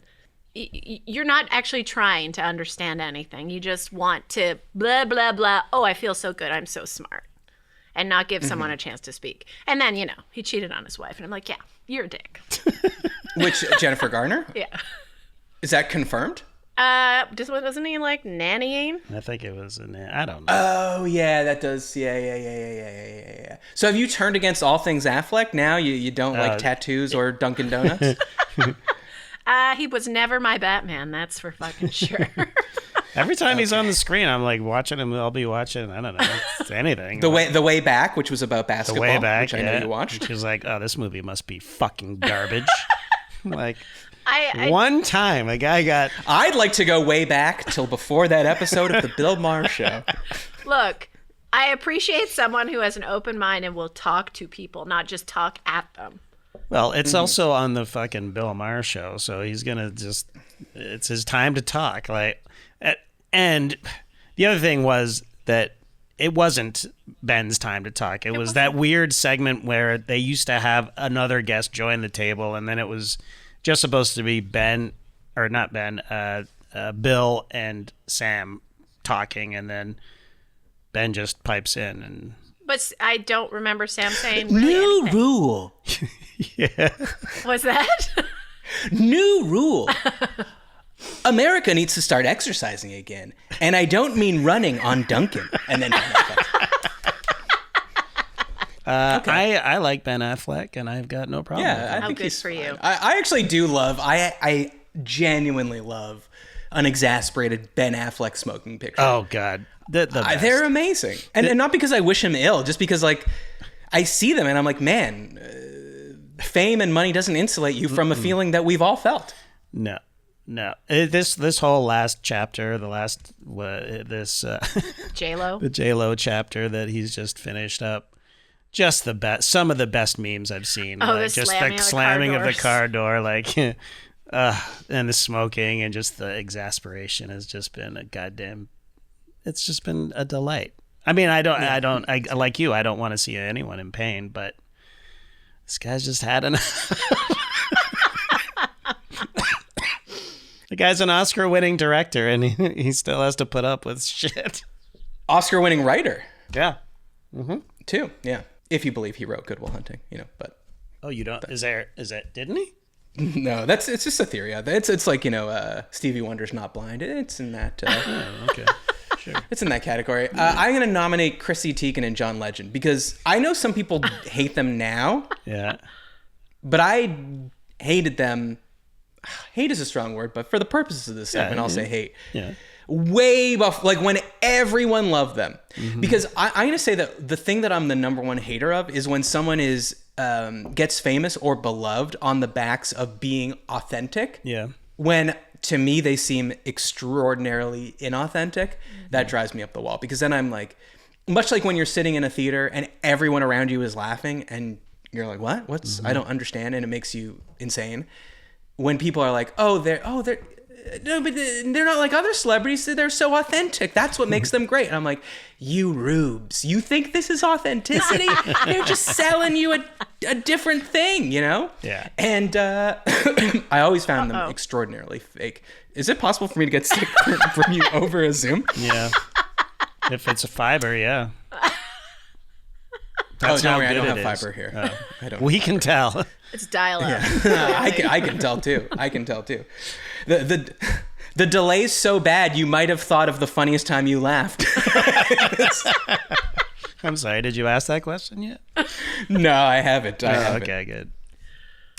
Speaker 3: You're not actually trying to understand anything. You just want to blah, blah, blah. Oh, I feel so good. I'm so smart. And not give someone a chance to speak. And then, he cheated on his wife. And I'm like, yeah, you're a dick.
Speaker 1: Which, Jennifer Garner?
Speaker 3: Yeah.
Speaker 1: Is that confirmed?
Speaker 3: Wasn't he like nannying?
Speaker 2: I think it was I don't know.
Speaker 1: Oh, yeah, that does. Yeah. So have you turned against all things Affleck now? You don't like tattoos or Dunkin' Donuts?
Speaker 3: He was never my Batman, that's for fucking sure.
Speaker 2: Every time he's on the screen, I'm like watching him. I'll be watching, I don't know, anything.
Speaker 1: The way back, which was about basketball,
Speaker 2: The Way Back,
Speaker 1: which I know you watched.
Speaker 2: She's like, oh, this movie must be fucking garbage. Like...
Speaker 3: I
Speaker 2: One time, a guy got...
Speaker 1: I'd like to go way back till before that episode of The Bill Maher Show.
Speaker 3: Look, I appreciate someone who has an open mind and will talk to people, not just talk at them.
Speaker 2: Well, it's also on the fucking Bill Maher Show, so he's going to just... It's his time to talk. And the other thing was that it wasn't Ben's time to talk. It was that weird segment where they used to have another guest join the table, and then it was... just supposed to be Bill and Sam talking, and then Ben just pipes in. And
Speaker 3: But I don't remember Sam saying really
Speaker 1: New
Speaker 3: anything.
Speaker 1: rule.
Speaker 2: yeah,
Speaker 3: What's that?
Speaker 1: New rule. America needs to start exercising again. And I don't mean running on Duncan. And then... Okay.
Speaker 2: I like Ben Affleck, and I've got no problem with
Speaker 1: Yeah,
Speaker 2: him.
Speaker 1: I think
Speaker 3: good
Speaker 1: he's
Speaker 3: for you.
Speaker 1: fine. I actually do love... I genuinely love an exasperated Ben Affleck smoking picture.
Speaker 2: Oh, God. The best.
Speaker 1: They're amazing. And not because I wish him ill, just because, I see them and I'm like, man, fame and money doesn't insulate you from a feeling that we've all felt.
Speaker 2: No. No, this whole last chapter,
Speaker 3: J-Lo.
Speaker 2: the J-Lo chapter that he's just finished up, just the best. Some of the best memes I've seen.
Speaker 3: Oh,
Speaker 2: like,
Speaker 3: the
Speaker 2: just
Speaker 3: slamming
Speaker 2: of the
Speaker 3: of the
Speaker 2: car door, like, and the smoking and just the exasperation has just been a goddamn. It's just been a delight. I mean, I like you. I don't want to see anyone in pain, but this guy's just had enough. The guy's an Oscar-winning director, and he still has to put up with shit.
Speaker 1: Oscar-winning writer.
Speaker 2: Yeah.
Speaker 1: Too. Yeah. If you believe he wrote Good Will Hunting, but.
Speaker 2: Oh, you don't? Is that? Didn't he?
Speaker 1: No, it's just a theory. It's like Stevie Wonder's Not Blind. It's in that.
Speaker 2: Okay. Sure.
Speaker 1: It's in that category. I'm going to nominate Chrissy Teigen and John Legend because I know some people hate them now.
Speaker 2: Yeah.
Speaker 1: But I hated them. Hate is a strong word, but for the purposes of this segment, I'll say hate.
Speaker 2: Yeah.
Speaker 1: Way buff, like when everyone loved them. Because I'm going to say that the thing that I'm the number one hater of is when someone gets famous or beloved on the backs of being authentic.
Speaker 2: Yeah.
Speaker 1: When to me they seem extraordinarily inauthentic. That drives me up the wall because then I'm like, much like when you're sitting in a theater and everyone around you is laughing and you're like, what? I don't understand, and it makes you insane. When people are like, no, but they're not like other celebrities. They're so authentic. That's what makes them great. And I'm like, you rubes, you think this is authenticity? They're just selling you a different thing,
Speaker 2: Yeah.
Speaker 1: And I always found them extraordinarily fake. Is it possible for me to get sick from you over a Zoom?
Speaker 2: Yeah. If it's a fiber, yeah.
Speaker 1: That's no, I don't have fiber here.
Speaker 2: Oh.
Speaker 1: I don't.
Speaker 2: We can tell.
Speaker 3: It's dial-up.
Speaker 1: Yeah. I can tell too. The delay's so bad you might have thought of the funniest time you laughed.
Speaker 2: I'm sorry. Did you ask that question yet?
Speaker 1: No, I haven't.
Speaker 2: Okay, good.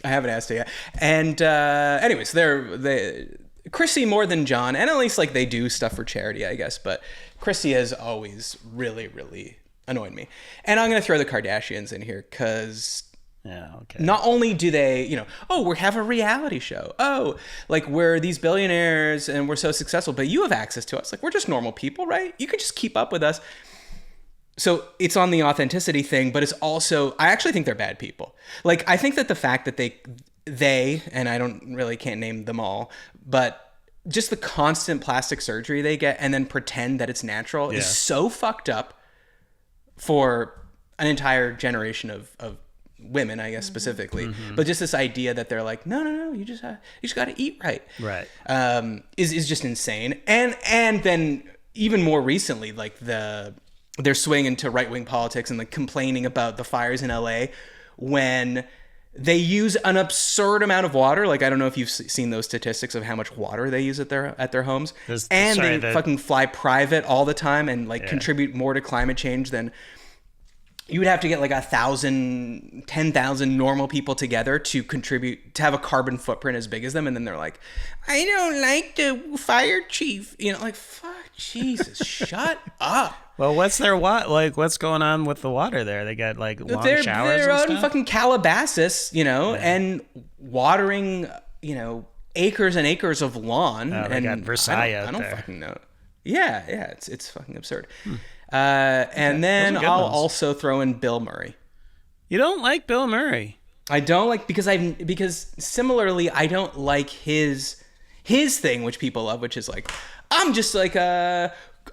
Speaker 1: I haven't asked it yet. And anyways, they Chrissy more than John, and at least like they do stuff for charity, I guess. But Chrissy has always really, really annoyed me. And I'm gonna throw the Kardashians in here because.
Speaker 2: Yeah, okay.
Speaker 1: Not only do they, we have a reality show. Oh, like we're these billionaires and we're so successful, but you have access to us. Like we're just normal people, right? You can just keep up with us. So it's on the authenticity thing, but it's also, I actually think they're bad people. Like I think that the fact that they, and I can't name them all, but just the constant plastic surgery they get and then pretend that it's natural is so fucked up for an entire generation of women, I guess specifically, but just this idea that they're like, no, you just got to eat right, is just insane. And then even more recently, like they're swinging to right wing politics and like complaining about the fires in LA when they use an absurd amount of water. Like I don't know if you've seen those statistics of how much water they use at their homes, they fucking fly private all the time and like contribute more to climate change than. You would have to get like 1,000, 10,000 normal people together to contribute, to have a carbon footprint as big as them. And then they're like, I don't like the fire chief. Like, fuck, Jesus, shut up.
Speaker 2: Well, what's going on with the water there? They got like long showers
Speaker 1: They're
Speaker 2: and
Speaker 1: out
Speaker 2: stuff?
Speaker 1: in fucking Calabasas, and watering, acres and acres of lawn.
Speaker 2: Oh, they
Speaker 1: and
Speaker 2: got Versailles
Speaker 1: I don't
Speaker 2: there.
Speaker 1: fucking know. Yeah, it's fucking absurd. And then I'll also throw in Bill Murray.
Speaker 2: You don't like Bill Murray?
Speaker 1: I don't like because similarly I don't like his thing, which people love, which is like I'm just like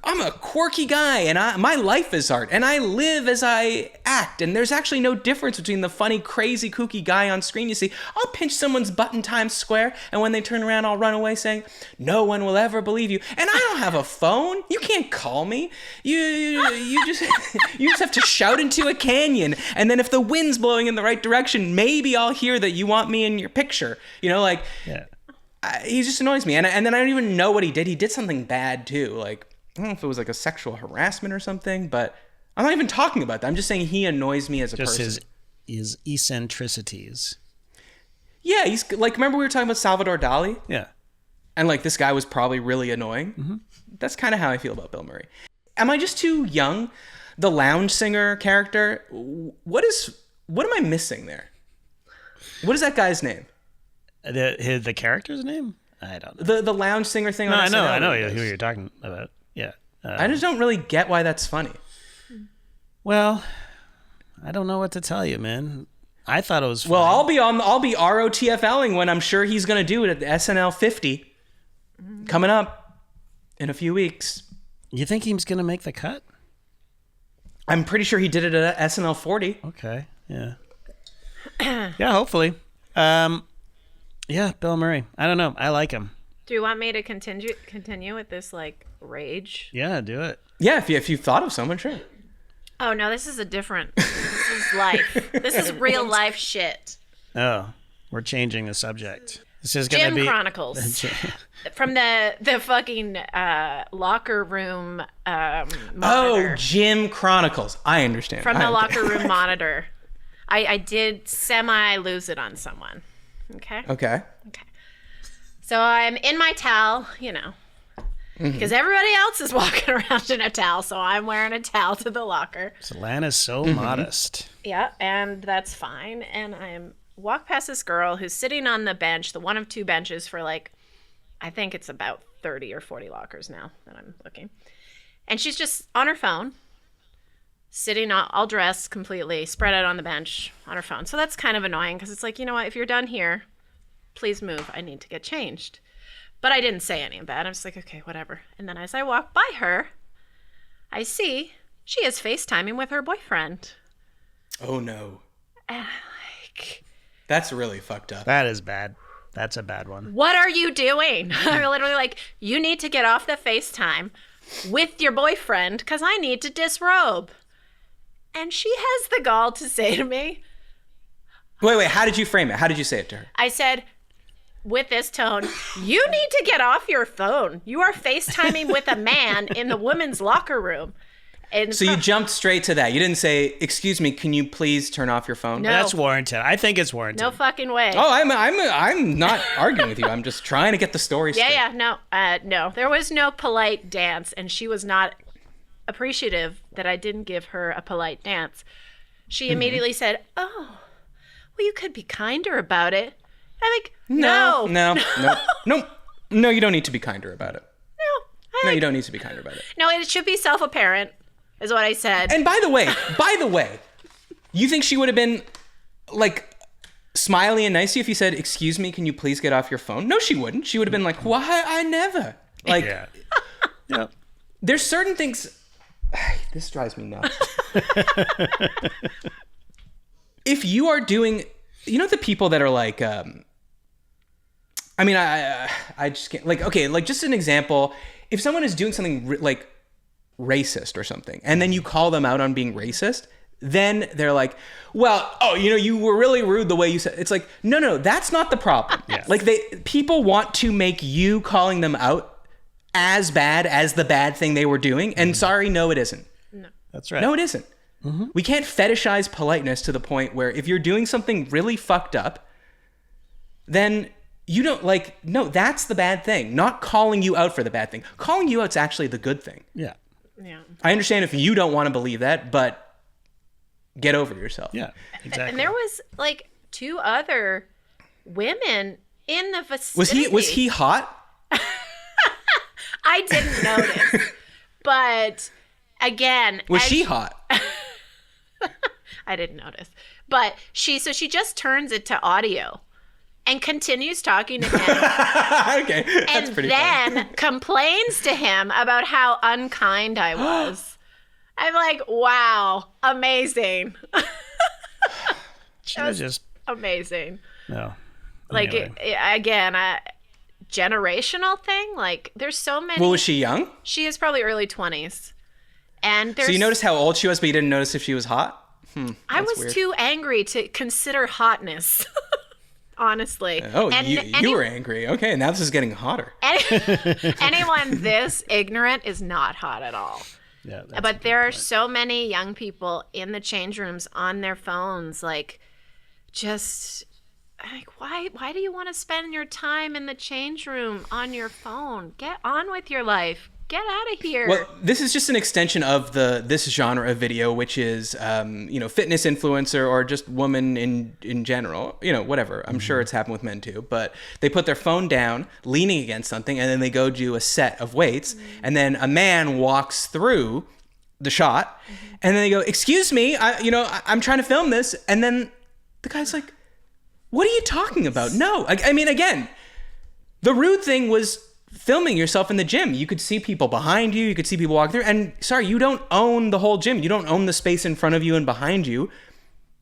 Speaker 1: I'm a quirky guy and my life is art and I live as I act, and there's actually no difference between the funny, crazy, kooky guy on screen you see. I'll pinch someone's butt in Times Square, and when they turn around I'll run away saying no one will ever believe you, and I don't have a phone. You can't call me. You just you just have to shout into a canyon, and then if the wind's blowing in the right direction, maybe I'll hear that you want me in your picture. He just annoys me, and then I don't even know what he did. He did something bad too, like I don't know if it was like a sexual harassment or something, but I'm not even talking about that. I'm just saying he annoys me as a person.
Speaker 2: Just his eccentricities.
Speaker 1: Yeah, he's like, remember we were talking about Salvador Dali?
Speaker 2: Yeah.
Speaker 1: And like this guy was probably really annoying. Mm-hmm. That's kind of how I feel about Bill Murray. Am I just too young? The lounge singer character, what am I missing there? What is that guy's name?
Speaker 2: The character's name? I don't know.
Speaker 1: The lounge singer thing
Speaker 2: No,
Speaker 1: on
Speaker 2: I know.
Speaker 1: SNL
Speaker 2: I know
Speaker 1: was-
Speaker 2: who you're talking about. Yeah.
Speaker 1: I just don't really get why that's funny.
Speaker 2: Well, I don't know what to tell you, man. I thought it was funny.
Speaker 1: Well, I'll be ROTFLing when I'm sure he's going to do it at the SNL 50 coming up in a few weeks.
Speaker 2: You think he's going to make the cut?
Speaker 1: I'm pretty sure he did it at SNL 40.
Speaker 2: Okay. Yeah. Yeah, hopefully. Yeah, Bill Murray. I don't know. I like him.
Speaker 3: Do you want me to continue with this like rage?
Speaker 2: Yeah, do it.
Speaker 1: Yeah, if you thought of someone, sure.
Speaker 3: Oh no, this is a different. This is life. This is real life shit.
Speaker 2: Oh, we're changing the subject. This is going to
Speaker 3: Gym
Speaker 2: be
Speaker 3: Chronicles from the fucking locker room monitor.
Speaker 1: Oh, Gym Chronicles. I understand.
Speaker 3: From the locker room monitor. I did semi lose it on someone. Okay.
Speaker 1: Okay.
Speaker 3: So I'm in my towel, because everybody else is walking around in a towel, so I'm wearing a towel to the locker.
Speaker 2: Lana's so modest.
Speaker 3: Yeah, and that's fine. And I walk past this girl who's sitting on the bench, the one of two benches for I think it's about 30 or 40 lockers now that I'm looking. And she's just on her phone, sitting all dressed completely, spread out on the bench on her phone. So that's kind of annoying because it's like, you know what, if you're done here, please move. I need to get changed. But I didn't say any of that. I'm just like, okay, whatever. And then as I walk by her, I see she is FaceTiming with her boyfriend.
Speaker 1: Oh, no.
Speaker 3: And
Speaker 1: That's really fucked up.
Speaker 2: That is bad. That's a bad one.
Speaker 3: what are you doing? I'm literally like, you need to get off the FaceTime with your boyfriend because I need to disrobe. And she has the gall to say to me,
Speaker 1: Wait, how did you frame it? How did you say it to her?
Speaker 3: I said, with this tone, you need to get off your phone. You are FaceTiming with a man in the women's locker room. And
Speaker 1: So you jumped straight to that. You didn't say, "Excuse me, can you please turn off your phone?"
Speaker 3: No.
Speaker 2: That's warranted. I think it's warranted.
Speaker 3: no fucking way.
Speaker 1: Oh, I'm not arguing with you. I'm just trying to get the story straight.
Speaker 3: Yeah, no. There was no polite dance, and she was not appreciative that I didn't give her a polite dance. She immediately said, "Oh, well, you could be kinder about it." I'm like, no,
Speaker 1: No, you don't need to be kinder about it.
Speaker 3: no,
Speaker 1: You don't need to be kinder about it.
Speaker 3: no. It should be self-apparent, is what I said.
Speaker 1: And by the way, you think she would have been smiley and nice to you if you said, "Excuse me, can you please get off your phone?" No, she wouldn't. She would have been like, "Why? I never."
Speaker 2: Yeah. Yeah.
Speaker 1: There's certain things. This drives me nuts. If you are doing, the people that are like, I just can't, just an example. If someone is doing something racist or something, and then you call them out on being racist, then they're like, well, you were really rude the way you said. It's like, no, that's not the problem.
Speaker 2: Yeah.
Speaker 1: People want to make you calling them out as bad as the bad thing they were doing. And sorry, no, it isn't.
Speaker 2: That's right.
Speaker 1: No, it isn't. Mm-hmm. We can't fetishize politeness to the point where if you're doing something really fucked up, then you don't no, that's the bad thing. Not calling you out for the bad thing. Calling you out's actually the good thing.
Speaker 2: Yeah.
Speaker 3: Yeah.
Speaker 1: I understand if you don't want to believe that, but get over yourself.
Speaker 2: Yeah. Exactly.
Speaker 3: And there was two other women in the vicinity.
Speaker 1: Was he hot?
Speaker 3: I didn't notice. But again,
Speaker 1: Was she hot?
Speaker 3: I didn't notice. But she just turns it to audio and continues talking to him.
Speaker 1: Okay. That's
Speaker 3: and
Speaker 1: pretty
Speaker 3: then
Speaker 1: funny.
Speaker 3: complains to him about how unkind I was. I'm like, wow, amazing.
Speaker 2: She was just
Speaker 3: Amazing.
Speaker 2: no.
Speaker 3: Like, again, a generational thing. There's so many.
Speaker 1: Well, was she young?
Speaker 3: She is probably early 20s. And there's.
Speaker 1: So you noticed how old she was, but you didn't notice if she was hot?
Speaker 3: I was
Speaker 1: weird.
Speaker 3: too angry to consider hotness. Honestly.
Speaker 1: Oh, you were angry. Okay, now this is getting hotter.
Speaker 3: Anyone this ignorant is not hot at all.
Speaker 2: Yeah.
Speaker 3: But there are so many young people in the change rooms on their phones, just why do you want to spend your time in the change room on your phone? Get on with your life. Get out of here.
Speaker 1: Well, this is just an extension of this genre of video, which is, fitness influencer or just woman in general, whatever. I'm sure it's happened with men too, but they put their phone down, leaning against something, and then they go do a set of weights, and then a man walks through the shot, and then they go, "Excuse me, I'm trying to film this," and then the guy's like, "What are you talking about?" No, I mean, again, the rude thing was filming yourself in the gym. You could see people behind you. You could see people walk through. And sorry, you don't own the whole gym. You don't own the space in front of you and behind you.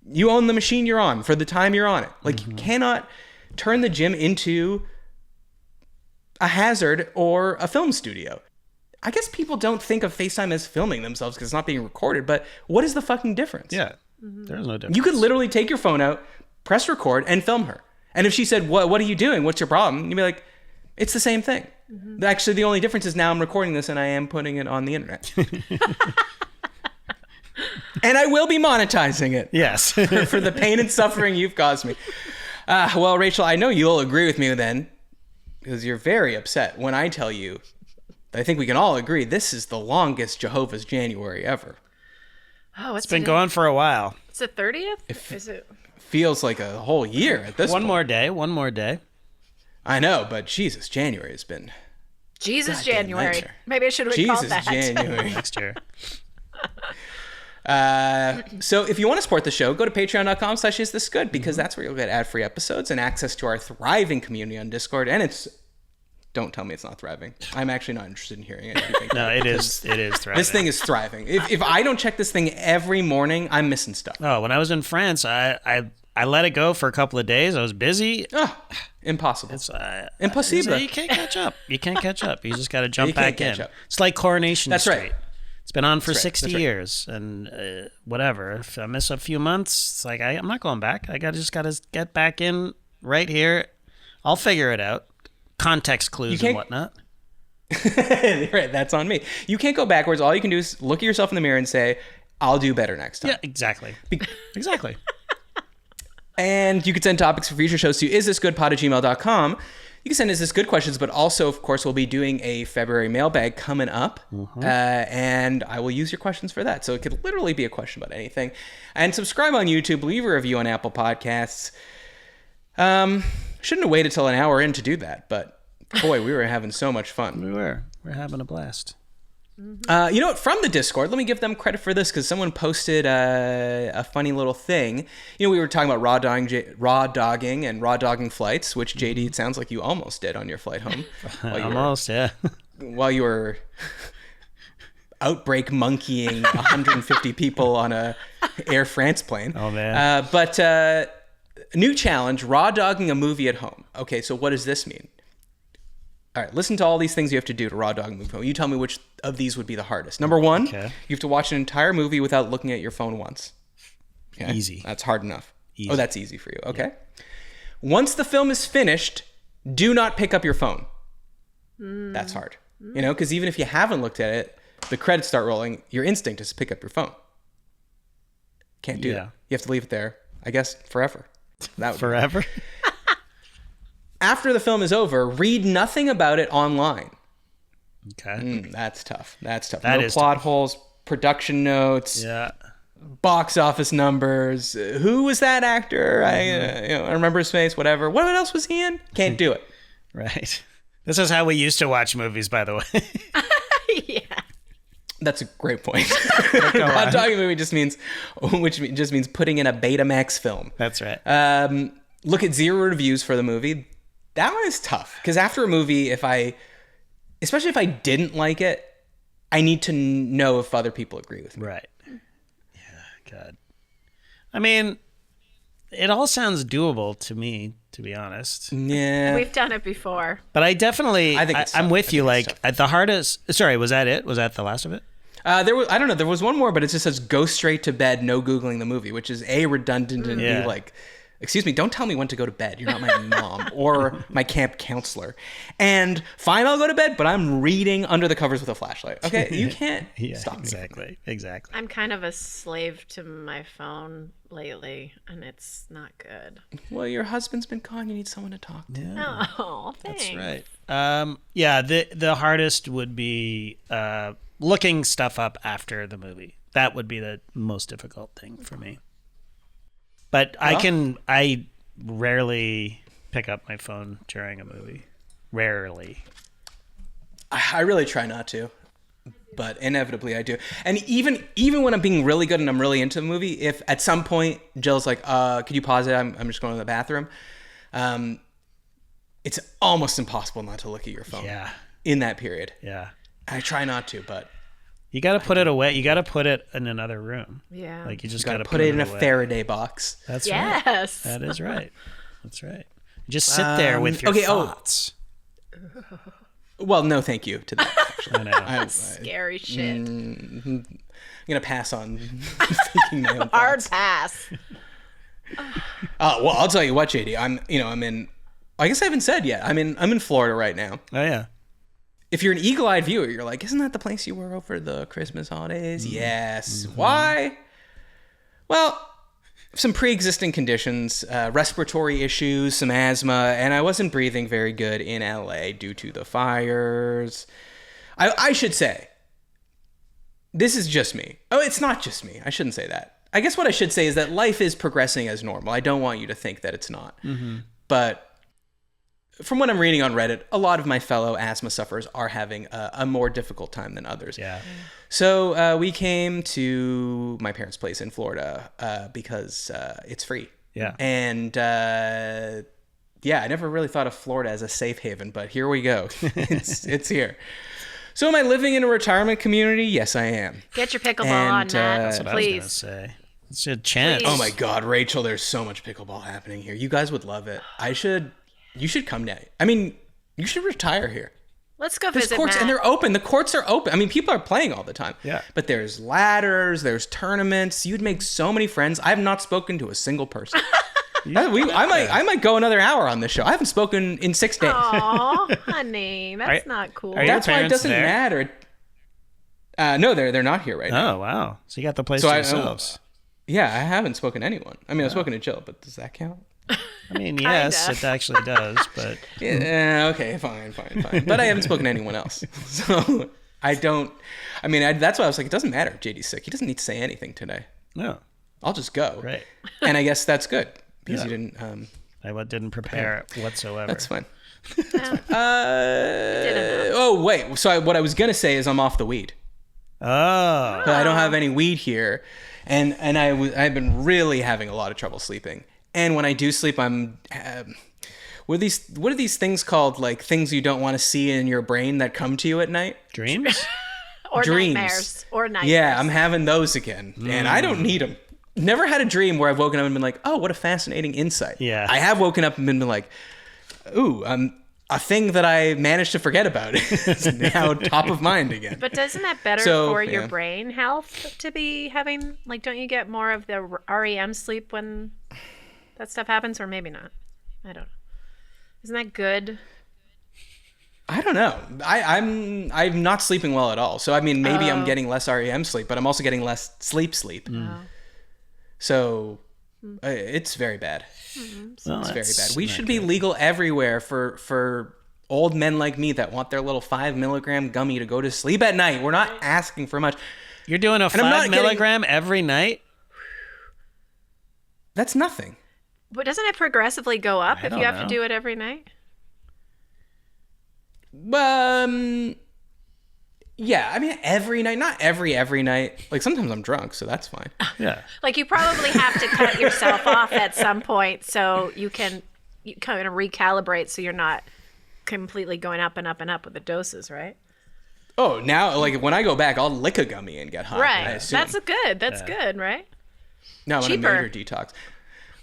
Speaker 1: You own the machine you're on for the time you're on it. Like, you cannot turn the gym into a hazard or a film studio. I guess people don't think of FaceTime as filming themselves because it's not being recorded, but what is the fucking difference?
Speaker 2: Yeah, there's no difference.
Speaker 1: You could literally take your phone out, press record, and film her. And if she said, what are you doing? What's your problem? You'd be like, it's the same thing. Actually, the only difference is now I'm recording this and I am putting it on the internet. And I will be monetizing it.
Speaker 2: Yes.
Speaker 1: for the pain and suffering you've caused me. Well, Rachel, I know you'll agree with me then, because you're very upset when I tell you, I think we can all agree, this is the longest Jehovah's January ever.
Speaker 3: Oh,
Speaker 2: it's been going for a while.
Speaker 3: It's the 30th? Is it?
Speaker 1: Feels like a whole year at this point.
Speaker 2: One more day.
Speaker 1: I know, but Jesus, January has been...
Speaker 3: Jesus January. Maybe I should have called that.
Speaker 1: Jesus January.
Speaker 2: Next year.
Speaker 1: So if you want to support the show, go to patreon.com/isthisgood, because that's where you'll get ad-free episodes and access to our thriving community on Discord. And don't tell me it's not thriving. I'm actually not interested in hearing it.
Speaker 2: No, it is thriving.
Speaker 1: This thing is thriving. If I don't check this thing every morning, I'm missing stuff.
Speaker 2: Oh, when I was in France, I let it go for a couple of days. I was busy.
Speaker 1: Oh, impossible.
Speaker 2: It's
Speaker 1: impossible.
Speaker 2: You can't catch up. You just got to jump back in. It's like Coronation Street.
Speaker 1: Right.
Speaker 2: It's been on for 60 years, and whatever. If I miss a few months, it's like I'm not going back. I just got to get back in right here. I'll figure it out. Context clues and whatnot.
Speaker 1: Right, that's on me. You can't go backwards. All you can do is look at yourself in the mirror and say, "I'll do better next time."
Speaker 2: Yeah, exactly. Exactly.
Speaker 1: And you can send topics for future shows to isthisgoodpod@gmail.com. You can send us this good questions, but also, of course, we'll be doing a February mailbag coming up, and I will use your questions for that. So it could literally be a question about anything. And subscribe on YouTube, leave a review on Apple Podcasts. Shouldn't have waited till an hour in to do that, but boy, we were having so much fun.
Speaker 2: We're having a blast.
Speaker 1: You know what? From the Discord, let me give them credit for this, because someone posted a funny little thing. We were talking about raw dogging and raw dogging flights, which JD, it sounds like you almost did on your flight home.
Speaker 2: Yeah.
Speaker 1: While you were outbreak monkeying 150 people on a Air France plane.
Speaker 2: Oh man!
Speaker 1: But new challenge: raw dogging a movie at home. Okay, so what does this mean? All right, listen to all these things you have to do to raw dog a movie. You tell me which of these would be the hardest. Number one, you have to watch an entire movie without looking at your phone once. Okay?
Speaker 2: Easy.
Speaker 1: That's hard enough.
Speaker 2: Easy.
Speaker 1: Oh, that's easy for you. Okay. Yeah. Once the film is finished, do not pick up your phone. That's hard. Because even if you haven't looked at it, the credits start rolling, your instinct is to pick up your phone. Can't do that. You have to leave it there, I guess, forever.
Speaker 2: Forever?
Speaker 1: After the film is over, read nothing about it online.
Speaker 2: Okay.
Speaker 1: That's tough.
Speaker 2: That
Speaker 1: no plot holes, production notes, box office numbers. Who was that actor? I remember his face, whatever. What else was he in? Can't do it.
Speaker 2: Right. This is how we used to watch movies, by the way.
Speaker 3: Yeah.
Speaker 1: That's a great point. Raw dogging movie just means putting in a Betamax film.
Speaker 2: That's right.
Speaker 1: Look at 0 reviews for the movie. That one is tough, because after a movie, especially if I didn't like it, I need to know if other people agree with me.
Speaker 2: Right. Yeah, God. I mean, it all sounds doable to me, to be honest.
Speaker 1: Yeah.
Speaker 3: We've done it before.
Speaker 2: But I'm with you. Like, at the hardest, sorry, was that it? Was that the last of it?
Speaker 1: I don't know. There was one more, but it just says go straight to bed, no Googling the movie, which is A, redundant, and B, like, excuse me, don't tell me when to go to bed. You're not my mom or my camp counselor. And fine, I'll go to bed, but I'm reading under the covers with a flashlight. Okay, you can't stop me.
Speaker 2: Exactly.
Speaker 3: I'm kind of a slave to my phone lately, and it's not good.
Speaker 1: Well, your husband's been gone. You need someone to talk to.
Speaker 2: Yeah.
Speaker 3: Oh, thanks.
Speaker 2: That's right. The hardest would be looking stuff up after the movie. That would be the most difficult thing for me. But I rarely pick up my phone during a movie. Rarely.
Speaker 1: I really try not to, but inevitably I do. And even when I'm being really good and I'm really into the movie, if at some point Jill's like, could you pause it? I'm just going to the bathroom. It's almost impossible not to look at your phone in that period.
Speaker 2: Yeah.
Speaker 1: I try not to, but...
Speaker 2: You got to put it away. You got to put it in another room.
Speaker 3: Yeah.
Speaker 2: Like you just got to
Speaker 1: put it in a
Speaker 2: away.
Speaker 1: Faraday box.
Speaker 2: That's
Speaker 3: right.
Speaker 2: Yes. That is right. That's right. Just sit there with your thoughts.
Speaker 1: Well, no, thank you to that. Actually.
Speaker 2: I know.
Speaker 3: Scary shit.
Speaker 1: I'm gonna pass on thinking my own
Speaker 3: Hard
Speaker 1: thoughts.
Speaker 3: pass.
Speaker 1: Well, I'll tell you what, JD. I'm in. I guess I haven't said yet. I'm in Florida right now.
Speaker 2: Oh yeah.
Speaker 1: If you're an eagle-eyed viewer, you're like, isn't that the place you were over the Christmas holidays? Mm-hmm. Yes. Mm-hmm. Why? Well, some pre-existing conditions, respiratory issues, some asthma, and I wasn't breathing very good in LA due to the fires. I should say, this is just me. Oh, it's not just me. I shouldn't say that. I guess what I should say is that life is progressing as normal. I don't want you to think that it's not. Mm-hmm. But from what I'm reading on Reddit, a lot of my fellow asthma sufferers are having a more difficult time than others. Yeah. So we came to my parents' place in Florida because it's free.
Speaker 2: Yeah.
Speaker 1: And I never really thought of Florida as a safe haven, but here we go. It's here. So am I living in a retirement community? Yes, I am.
Speaker 3: Get your pickleball on, Matt.
Speaker 2: That's what
Speaker 3: please.
Speaker 2: I was going to say. It's a chance.
Speaker 1: Please. Oh my God, Rachel, there's so much pickleball happening here. You guys would love it. You should come now. I mean, you should retire here.
Speaker 3: Let's go
Speaker 1: There's
Speaker 3: visit
Speaker 1: courts,
Speaker 3: Matt.
Speaker 1: and they're open. The courts are open. I mean, people are playing all the time.
Speaker 2: Yeah.
Speaker 1: But there's ladders, there's tournaments. You'd make so many friends. I have not spoken to a single person. I might go another hour on this show. I haven't spoken in 6 days.
Speaker 3: Aw, honey, that's not cool.
Speaker 1: That's why it doesn't matter. No, they're not here right now.
Speaker 2: Oh, wow. So you got the place to yourselves.
Speaker 1: Yeah, I haven't spoken to anyone. I mean, I've spoken to Jill, but does that count?
Speaker 2: I mean, yes, it actually does, but...
Speaker 1: Yeah, okay, fine. But I haven't spoken to anyone else. So I don't... I mean, that's why I was like, it doesn't matter if JD's sick. He doesn't need to say anything today.
Speaker 2: No.
Speaker 1: I'll just go.
Speaker 2: Right.
Speaker 1: And I guess that's good. Because you didn't...
Speaker 2: I didn't prepare whatsoever.
Speaker 1: That's fine. Oh, wait. So what I was going to say is I'm off the weed.
Speaker 2: Oh.
Speaker 1: I don't have any weed here. And I've been really having a lot of trouble sleeping. And when I do sleep, I'm... what are these things called? Like things you don't want to see in your brain that come to you at night?
Speaker 2: Dreams?
Speaker 3: Or
Speaker 1: Dreams.
Speaker 3: nightmares. Or nightmares.
Speaker 1: Yeah, I'm having those again. And I don't need them. Never had a dream where I've woken up and been like, oh, what a fascinating insight.
Speaker 2: Yeah.
Speaker 1: I have woken up and been like, ooh, a thing that I managed to forget about is now top of mind again.
Speaker 3: But isn't that better for your brain health to be having, like, don't you get more of the REM sleep when that stuff happens? Or maybe not. I don't know. Isn't that good?
Speaker 1: I don't know. I'm not sleeping well at all. So, I mean, maybe I'm getting less REM sleep, but I'm also getting less sleep.
Speaker 3: Oh.
Speaker 1: So it's very bad.
Speaker 2: Well,
Speaker 1: it's very bad. We should be legal everywhere for old men like me that want their little 5 milligram gummy to go to sleep at night. We're not asking for much.
Speaker 2: You're doing a 5 milligram every night?
Speaker 1: That's nothing.
Speaker 3: But doesn't it progressively go up if you have to do it every night?
Speaker 1: Yeah, I mean every night, not every night. Like sometimes I'm drunk, so that's fine.
Speaker 2: Yeah.
Speaker 3: Like you probably have to cut yourself off at some point so you kind of recalibrate so you're not completely going up and up and up with the doses, right?
Speaker 1: Oh, now like when I go back, I'll lick a gummy and get high.
Speaker 3: Right. That's good. That's good, right?
Speaker 1: No, I'm on a major detox.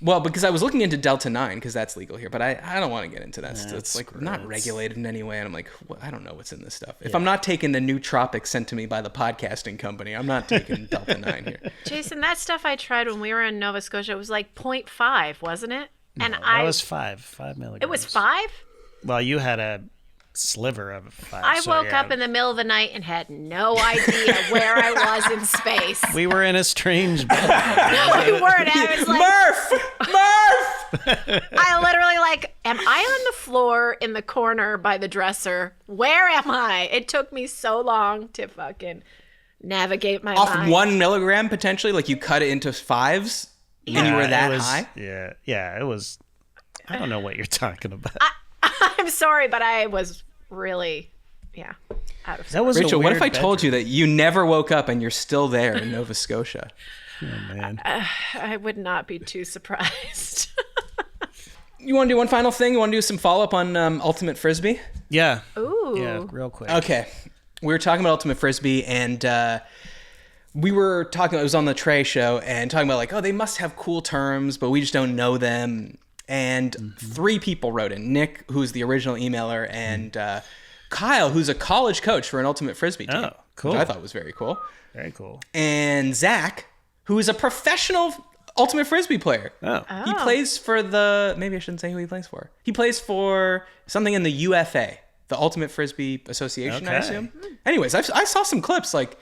Speaker 1: Well, because I was looking into Delta 9 because that's legal here, but I don't want to get into that. It's like not regulated in any way, and I'm like, I don't know what's in this stuff. If I'm not taking the nootropics sent to me by the podcasting company, I'm not taking Delta 9 here.
Speaker 3: Jason, that stuff I tried when we were in Nova Scotia, it was like 0.5, wasn't it? And
Speaker 2: That was 5 milligrams.
Speaker 3: It was 5?
Speaker 2: Well, you had a sliver of 5.
Speaker 3: I woke up in the middle of the night and had no idea where I was in space.
Speaker 2: We were in a strange bed.
Speaker 3: No, we weren't. I was like,
Speaker 1: Murph!
Speaker 3: I literally like, am I on the floor in the corner by the dresser? Where am I? It took me so long to fucking navigate my
Speaker 1: Off
Speaker 3: mind.
Speaker 1: 1 milligram, potentially? Like you cut it into 5s and you were that high?
Speaker 2: Yeah, it was. I don't know what you're talking about.
Speaker 3: I'm sorry, but I was really, out of
Speaker 2: That was
Speaker 1: Rachel, what if I
Speaker 2: bedroom.
Speaker 1: told you that you never woke up and you're still there in Nova Scotia?
Speaker 2: Oh, man.
Speaker 3: I would not be too surprised.
Speaker 1: You want to do one final thing? You want to do some follow-up on Ultimate Frisbee?
Speaker 2: Yeah.
Speaker 3: Ooh.
Speaker 2: Yeah, real quick.
Speaker 1: Okay. We were talking about Ultimate Frisbee, and we were talking, it was on the Trey show, and talking about like, oh, they must have cool terms, but we just don't know them. And 3 people wrote in. Nick, who's the original emailer, and Kyle, who's a college coach for an Ultimate Frisbee team.
Speaker 2: Oh, cool.
Speaker 1: Which I thought was very cool.
Speaker 2: Very cool.
Speaker 1: And Zach, who is a professional Ultimate Frisbee player.
Speaker 2: Oh.
Speaker 1: He plays for maybe I shouldn't say who he plays for. He plays for something in the UFA, the Ultimate Frisbee Association, I
Speaker 2: Okay.
Speaker 1: assume. Anyways, I saw some clips. Like,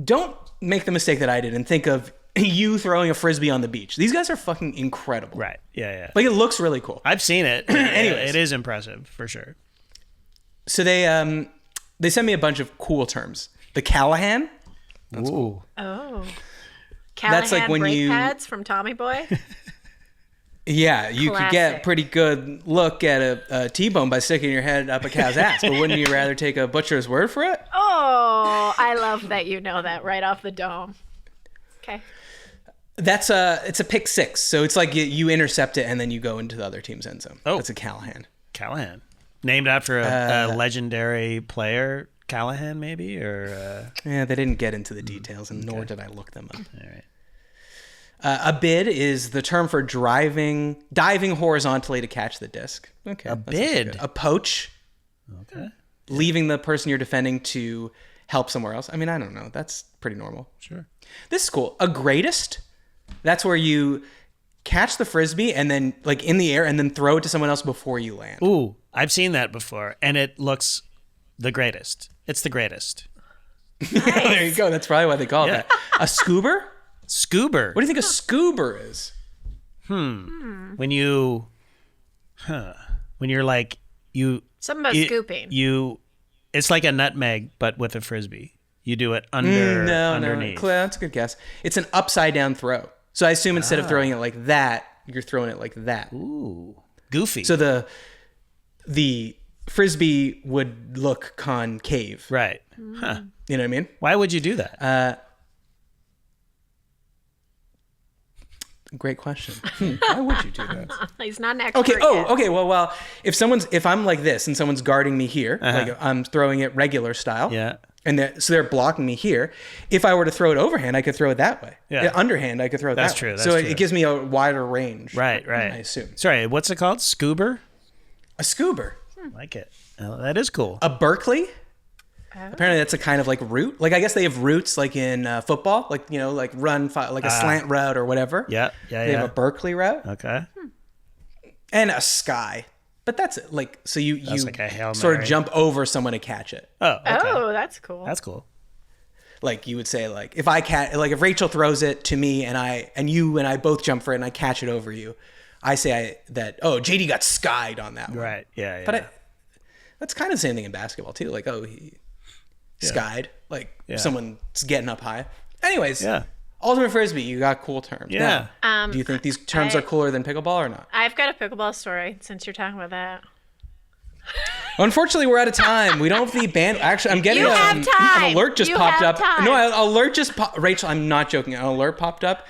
Speaker 1: don't make the mistake that I did and think of you throwing a Frisbee on the beach. These guys are fucking incredible.
Speaker 2: Right. Yeah.
Speaker 1: Like, it looks really cool.
Speaker 2: I've seen it.
Speaker 1: Anyways.
Speaker 2: It is impressive, for sure.
Speaker 1: So they sent me a bunch of cool terms. The Callahan.
Speaker 2: Ooh.
Speaker 3: Oh. Callahan
Speaker 1: That's like when
Speaker 3: brake
Speaker 1: you-
Speaker 3: pads from Tommy Boy.
Speaker 1: Yeah, you could get a
Speaker 3: Classic.
Speaker 1: pretty good look at a T-bone by sticking your head up a cow's ass, but wouldn't you rather take a butcher's word for it?
Speaker 3: Oh, I love that you know that right off the dome. Okay.
Speaker 1: It's a pick 6, so it's like you intercept it and then you go into the other team's end zone.
Speaker 2: Oh.
Speaker 1: That's a Callahan.
Speaker 2: Callahan. Named after a legendary player, Callahan, maybe? Or
Speaker 1: Yeah, they didn't get into the details, and nor did I look them up.
Speaker 2: all right.
Speaker 1: A bid is the term for diving horizontally to catch the disc. Okay.
Speaker 2: A
Speaker 1: that's
Speaker 2: bid?
Speaker 1: good. A poach,
Speaker 2: Okay.
Speaker 1: leaving the person you're defending to help somewhere else. I mean, I don't know. That's pretty normal.
Speaker 2: Sure.
Speaker 1: This is cool. A greatest, that's where you catch the Frisbee and then, like, in the air and then throw it to someone else before you land.
Speaker 2: Ooh, I've seen that before, and it looks the greatest. It's the greatest.
Speaker 1: There you go. That's probably why they call it that. A scoober?
Speaker 2: Scoober.
Speaker 1: What do you think a scoober is?
Speaker 2: When you're like,
Speaker 3: Something about scooping.
Speaker 2: It's like a nutmeg, but with a Frisbee. You do it underneath.
Speaker 1: No. That's a good guess. It's an upside down throw. So I assume instead of throwing it like that, you're throwing it like that.
Speaker 2: Ooh, goofy.
Speaker 1: So the Frisbee would look concave.
Speaker 2: right. Huh.
Speaker 1: You know what I mean?
Speaker 2: Why would you do that?
Speaker 1: Great question. Why would you do that?
Speaker 3: He's not an expert
Speaker 1: Okay.
Speaker 3: yet.
Speaker 1: Okay. Well, if I'm like this and someone's guarding me here, like I'm throwing it regular style.
Speaker 2: Yeah.
Speaker 1: And so they're blocking me here. If I were to throw it overhand, I could throw it that way.
Speaker 2: Yeah.
Speaker 1: Underhand, I could throw it
Speaker 2: That's
Speaker 1: that
Speaker 2: true,
Speaker 1: way.
Speaker 2: that's
Speaker 1: So
Speaker 2: true.
Speaker 1: it gives me a wider range.
Speaker 2: Right.
Speaker 1: I assume.
Speaker 2: Sorry, what's it called? Scoober?
Speaker 1: A scoober.
Speaker 2: Like it. Oh, that is cool.
Speaker 1: A Berkeley. Apparently, that's a kind of like route. Like, I guess they have routes like in football, like, you know, like like a slant route or whatever.
Speaker 2: Yeah.
Speaker 1: They have a Berkeley route
Speaker 2: Okay.
Speaker 1: and a sky. But that's it. Like, so you
Speaker 2: like a Hail
Speaker 1: sort
Speaker 2: Mary.
Speaker 1: of jump over someone to catch it.
Speaker 2: Oh, okay.
Speaker 3: Oh, that's cool.
Speaker 2: That's cool.
Speaker 1: Like, you would say, like, if if Rachel throws it to me and you and I both jump for it and I catch it over you, I say JD got skied on that one.
Speaker 2: Right. Yeah.
Speaker 1: But that's kind of the same thing in basketball too. Like, he skied. Like, someone's getting up high. Anyways,
Speaker 2: Yeah.
Speaker 1: Ultimate Frisbee, you got cool terms.
Speaker 2: Yeah.
Speaker 1: Now, do you think these terms are cooler than pickleball or not?
Speaker 3: I've got a pickleball story since you're talking about that.
Speaker 1: Unfortunately, we're out of time. We don't have the band. Actually, I'm getting
Speaker 3: You have
Speaker 1: an
Speaker 3: time.
Speaker 1: alert just
Speaker 3: You
Speaker 1: popped
Speaker 3: have
Speaker 1: up.
Speaker 3: time.
Speaker 1: No, an alert just Rachel, I'm not joking. An alert popped up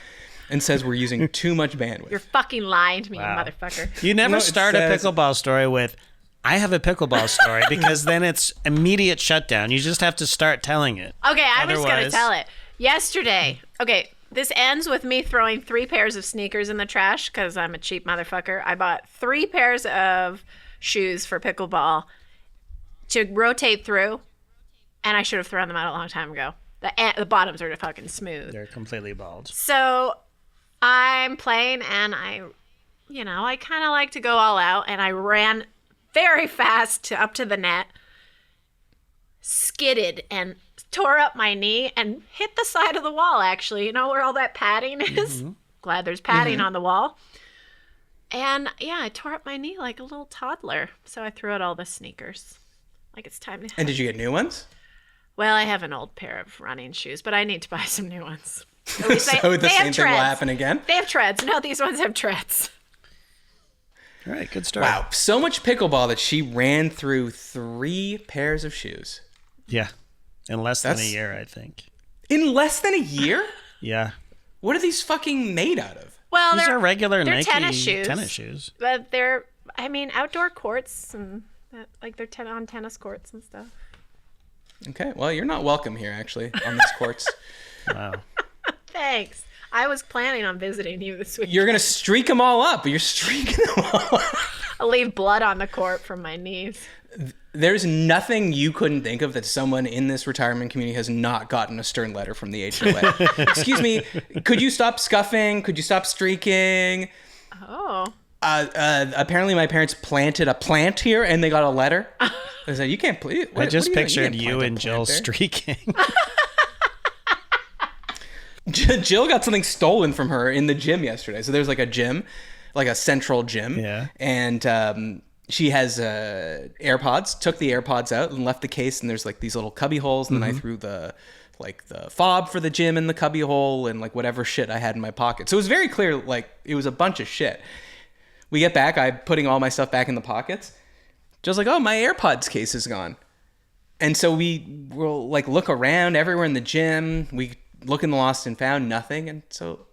Speaker 1: and says we're using too much bandwidth.
Speaker 3: You're fucking lying to me,
Speaker 2: Wow.
Speaker 3: you motherfucker.
Speaker 2: You never
Speaker 1: No, it
Speaker 2: start
Speaker 1: says-
Speaker 2: a pickleball story with, I have a pickleball story, because then it's immediate shutdown. You just have to start telling it.
Speaker 3: Okay, I was going to
Speaker 2: Otherwise-
Speaker 3: tell it. Yesterday, okay, This ends with me throwing 3 pairs of sneakers in the trash because I'm a cheap motherfucker. I bought 3 pairs of shoes for pickleball to rotate through, and I should have thrown them out a long time ago. The bottoms are fucking smooth.
Speaker 2: They're completely bald.
Speaker 3: So I'm playing, and I kind of like to go all out, and I ran very fast up to the net, skidded, and tore up my knee and hit the side of the wall, actually. You know where all that padding is? Mm-hmm. Glad there's padding on the wall. And, yeah, I tore up my knee like a little toddler. So I threw out all the sneakers. Like, it's time to...
Speaker 1: And did you get new ones?
Speaker 3: Well, I have an old pair of running shoes, but I need to buy some new ones.
Speaker 1: So the same thing will happen again?
Speaker 3: They have treads. No, these ones have treads.
Speaker 2: All right, good start.
Speaker 1: Wow, so much pickleball that she ran through 3 pairs of shoes.
Speaker 2: Yeah, in less than a year, I think.
Speaker 1: In less than a year?
Speaker 2: Yeah.
Speaker 1: What are these fucking made out of?
Speaker 3: Well,
Speaker 2: these are regular
Speaker 3: they're
Speaker 2: Nike
Speaker 3: tennis shoes.
Speaker 2: Tennis shoes.
Speaker 3: But they're, outdoor courts and they're on tennis courts and stuff.
Speaker 1: Okay, well, you're not welcome here, actually, on these courts.
Speaker 2: Wow.
Speaker 3: Thanks. I was planning on visiting you this week.
Speaker 1: You're going to streak them all up. You're streaking them all up.
Speaker 3: I'll leave blood on the court from my knees.
Speaker 1: There's nothing you couldn't think of that someone in this retirement community has not gotten a stern letter from the HOA. Excuse me, could you stop scuffing? Could you stop streaking?
Speaker 3: Oh.
Speaker 1: Apparently my parents planted a plant here and they got a letter. I said, you can't play.
Speaker 2: I just pictured you and Jill streaking.
Speaker 1: Jill got something stolen from her in the gym yesterday. So there's like a gym, like a central gym.
Speaker 2: Yeah.
Speaker 1: And she has AirPods, took the AirPods out and left the case. And there's like these little cubby holes. And then I threw the fob for the gym in the cubby hole and like whatever shit I had in my pocket. So it was very clear, like it was a bunch of shit. We get back, I'm putting all my stuff back in the pockets. Jill's like, oh, my AirPods case is gone. And so we will like look around everywhere in the gym. We look in the lost and found, nothing. And so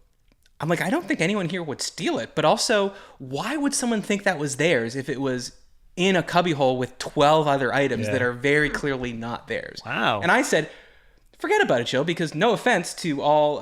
Speaker 1: I'm like, I don't think anyone here would steal it. But also, why would someone think that was theirs if it was in a cubbyhole with 12 other items that are very clearly not theirs?
Speaker 2: Wow.
Speaker 1: And I said, forget about it, Jill, because no offense to all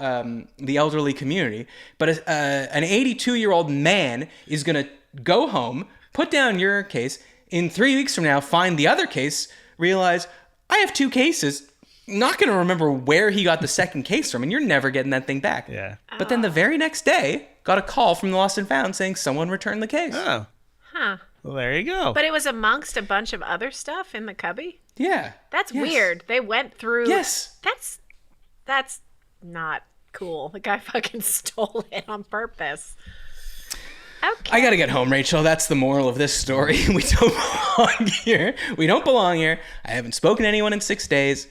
Speaker 1: the elderly community, but an 82-year-old man is going to go home, put down your case, in 3 weeks from now, find the other case, realize, I have 2 cases, not going to remember where he got the second case from, and you're never getting that thing back.
Speaker 2: Yeah.
Speaker 1: But then the very next day, got a call from the Lost and Found saying someone returned the case.
Speaker 2: Oh.
Speaker 3: Huh.
Speaker 2: Well, there you go.
Speaker 3: But it was amongst a bunch of other stuff in the cubby?
Speaker 1: Yeah.
Speaker 3: That's weird. They went through...
Speaker 1: Yes.
Speaker 3: That's not cool. The guy fucking stole it on purpose. Okay.
Speaker 1: I gotta get home, Rachel. That's the moral of this story. We don't belong here. We don't belong here. I haven't spoken to anyone in 6 days.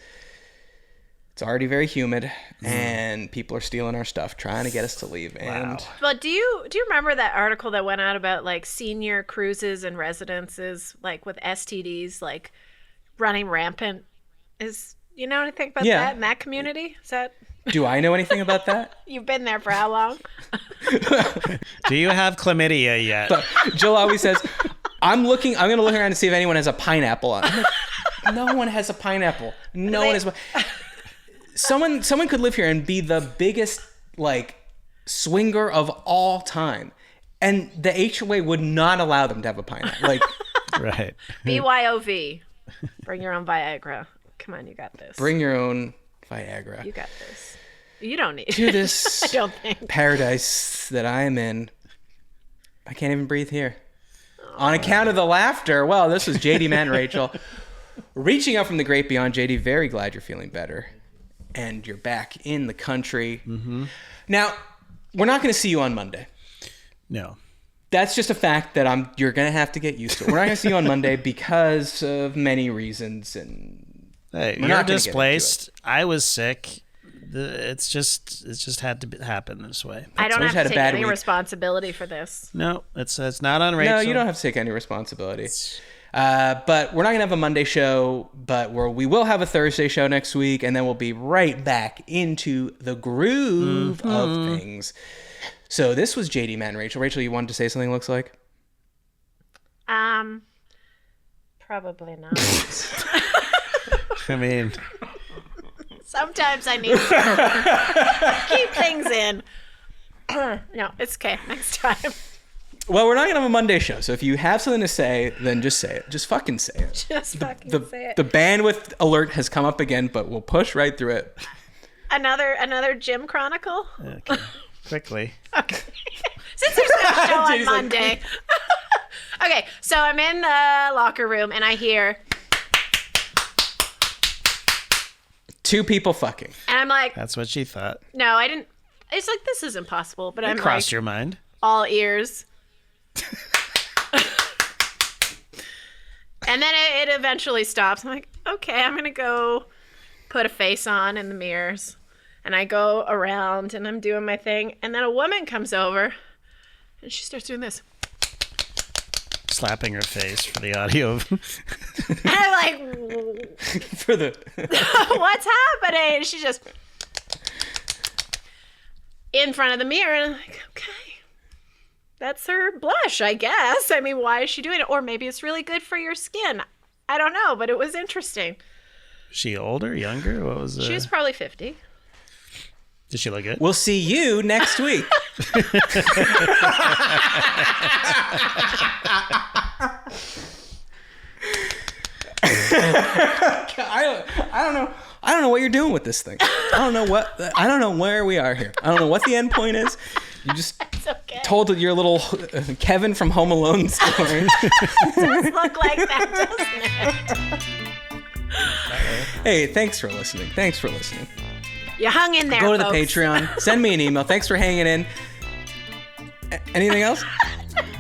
Speaker 1: It's already very humid, and people are stealing our stuff, trying to get us to leave. And
Speaker 3: Well, do you remember that article that went out about like senior cruises and residences, like with STDs, like running rampant? You know anything about that in that community? Is that?
Speaker 1: Do I know anything about that?
Speaker 3: You've been there for how long?
Speaker 2: Do you have chlamydia yet?
Speaker 1: So, Jill always says, I'm going to look around to see if anyone has a pineapple on. I'm like, no one has a pineapple. No one has. Someone could live here and be the biggest like swinger of all time, and the HOA would not allow them to have a pineapple. Like,
Speaker 2: right.
Speaker 3: BYOV. Bring your own Viagra. Come on, you got this.
Speaker 1: Bring your own Viagra.
Speaker 3: You got this. You don't need
Speaker 1: to this
Speaker 3: I don't think.
Speaker 1: paradise that I am in. I can't even breathe here. On account of the laughter. Well, this was JD Man Rachel. Reaching out from the great beyond, JD, very glad you're feeling better. And you're back in the country. Mm-hmm. Now, we're not going to see you on Monday.
Speaker 2: No.
Speaker 1: That's just a fact that you're going to have to get used to. We're not going to see you on Monday because of many reasons. And
Speaker 2: hey, you're displaced. I was sick. It's just had to happen this way.
Speaker 3: I don't have to take any responsibility for this.
Speaker 2: No, it's not on Rachel.
Speaker 1: No, you don't have to take any responsibility. But we're not going to have a Monday show, but we will have a Thursday show next week, and then we'll be right back into the groove of things. So this was JD Man Rachel. Rachel, you wanted to say something, looks like?
Speaker 3: Probably not.
Speaker 2: I mean,
Speaker 3: Sometimes I need to keep things in. No, it's okay. Next time.
Speaker 1: Well, we're not gonna have a Monday show, so if you have something to say, then just say it. Just fucking say it.
Speaker 3: Just fucking say it.
Speaker 1: The bandwidth alert has come up again, but we'll push right through it.
Speaker 3: Another gym chronicle.
Speaker 2: Okay. Quickly.
Speaker 3: Okay. Since there's no show on Monday. Okay, so I'm in the locker room and I hear
Speaker 1: 2 people fucking.
Speaker 3: And I'm like,
Speaker 2: That's what she thought.
Speaker 3: no, I didn't. It's like, this is impossible. But I'm
Speaker 2: Crossed
Speaker 3: like,
Speaker 2: your mind.
Speaker 3: all ears. And then it eventually stops. I'm like, okay, I'm going to go put a face on in the mirrors. And I go around and I'm doing my thing. And then a woman comes over and she starts doing this.
Speaker 2: Slapping her face for the audio.
Speaker 3: And I'm like,
Speaker 1: For the
Speaker 3: what's happening? And she just in front of the mirror. And I'm like, okay. That's her blush, I guess. I mean, why is she doing it? Or maybe it's really good for your skin. I don't know, but it was interesting.
Speaker 2: She older, younger? What was
Speaker 3: She was probably 50.
Speaker 2: Did she look good?
Speaker 1: We'll see you next week. I don't know what you're doing with this thing. I don't know where we are here. I don't know what the end point is. You just
Speaker 3: Okay.
Speaker 1: told your little Kevin from Home Alone story.
Speaker 3: It does look like that, doesn't it?
Speaker 1: Hey, thanks for listening.
Speaker 3: You hung in there,
Speaker 1: Go to the
Speaker 3: folks.
Speaker 1: Patreon. Send me an email. Thanks for hanging in. Anything else?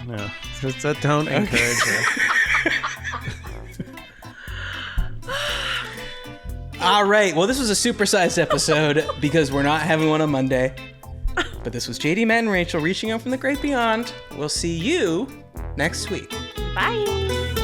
Speaker 2: No. So don't encourage her.
Speaker 1: All right. Well, this was a supersized episode because we're not having one on Monday. But this was JD, Matt, and Rachel reaching out from the great beyond. We'll see you next week.
Speaker 3: Bye.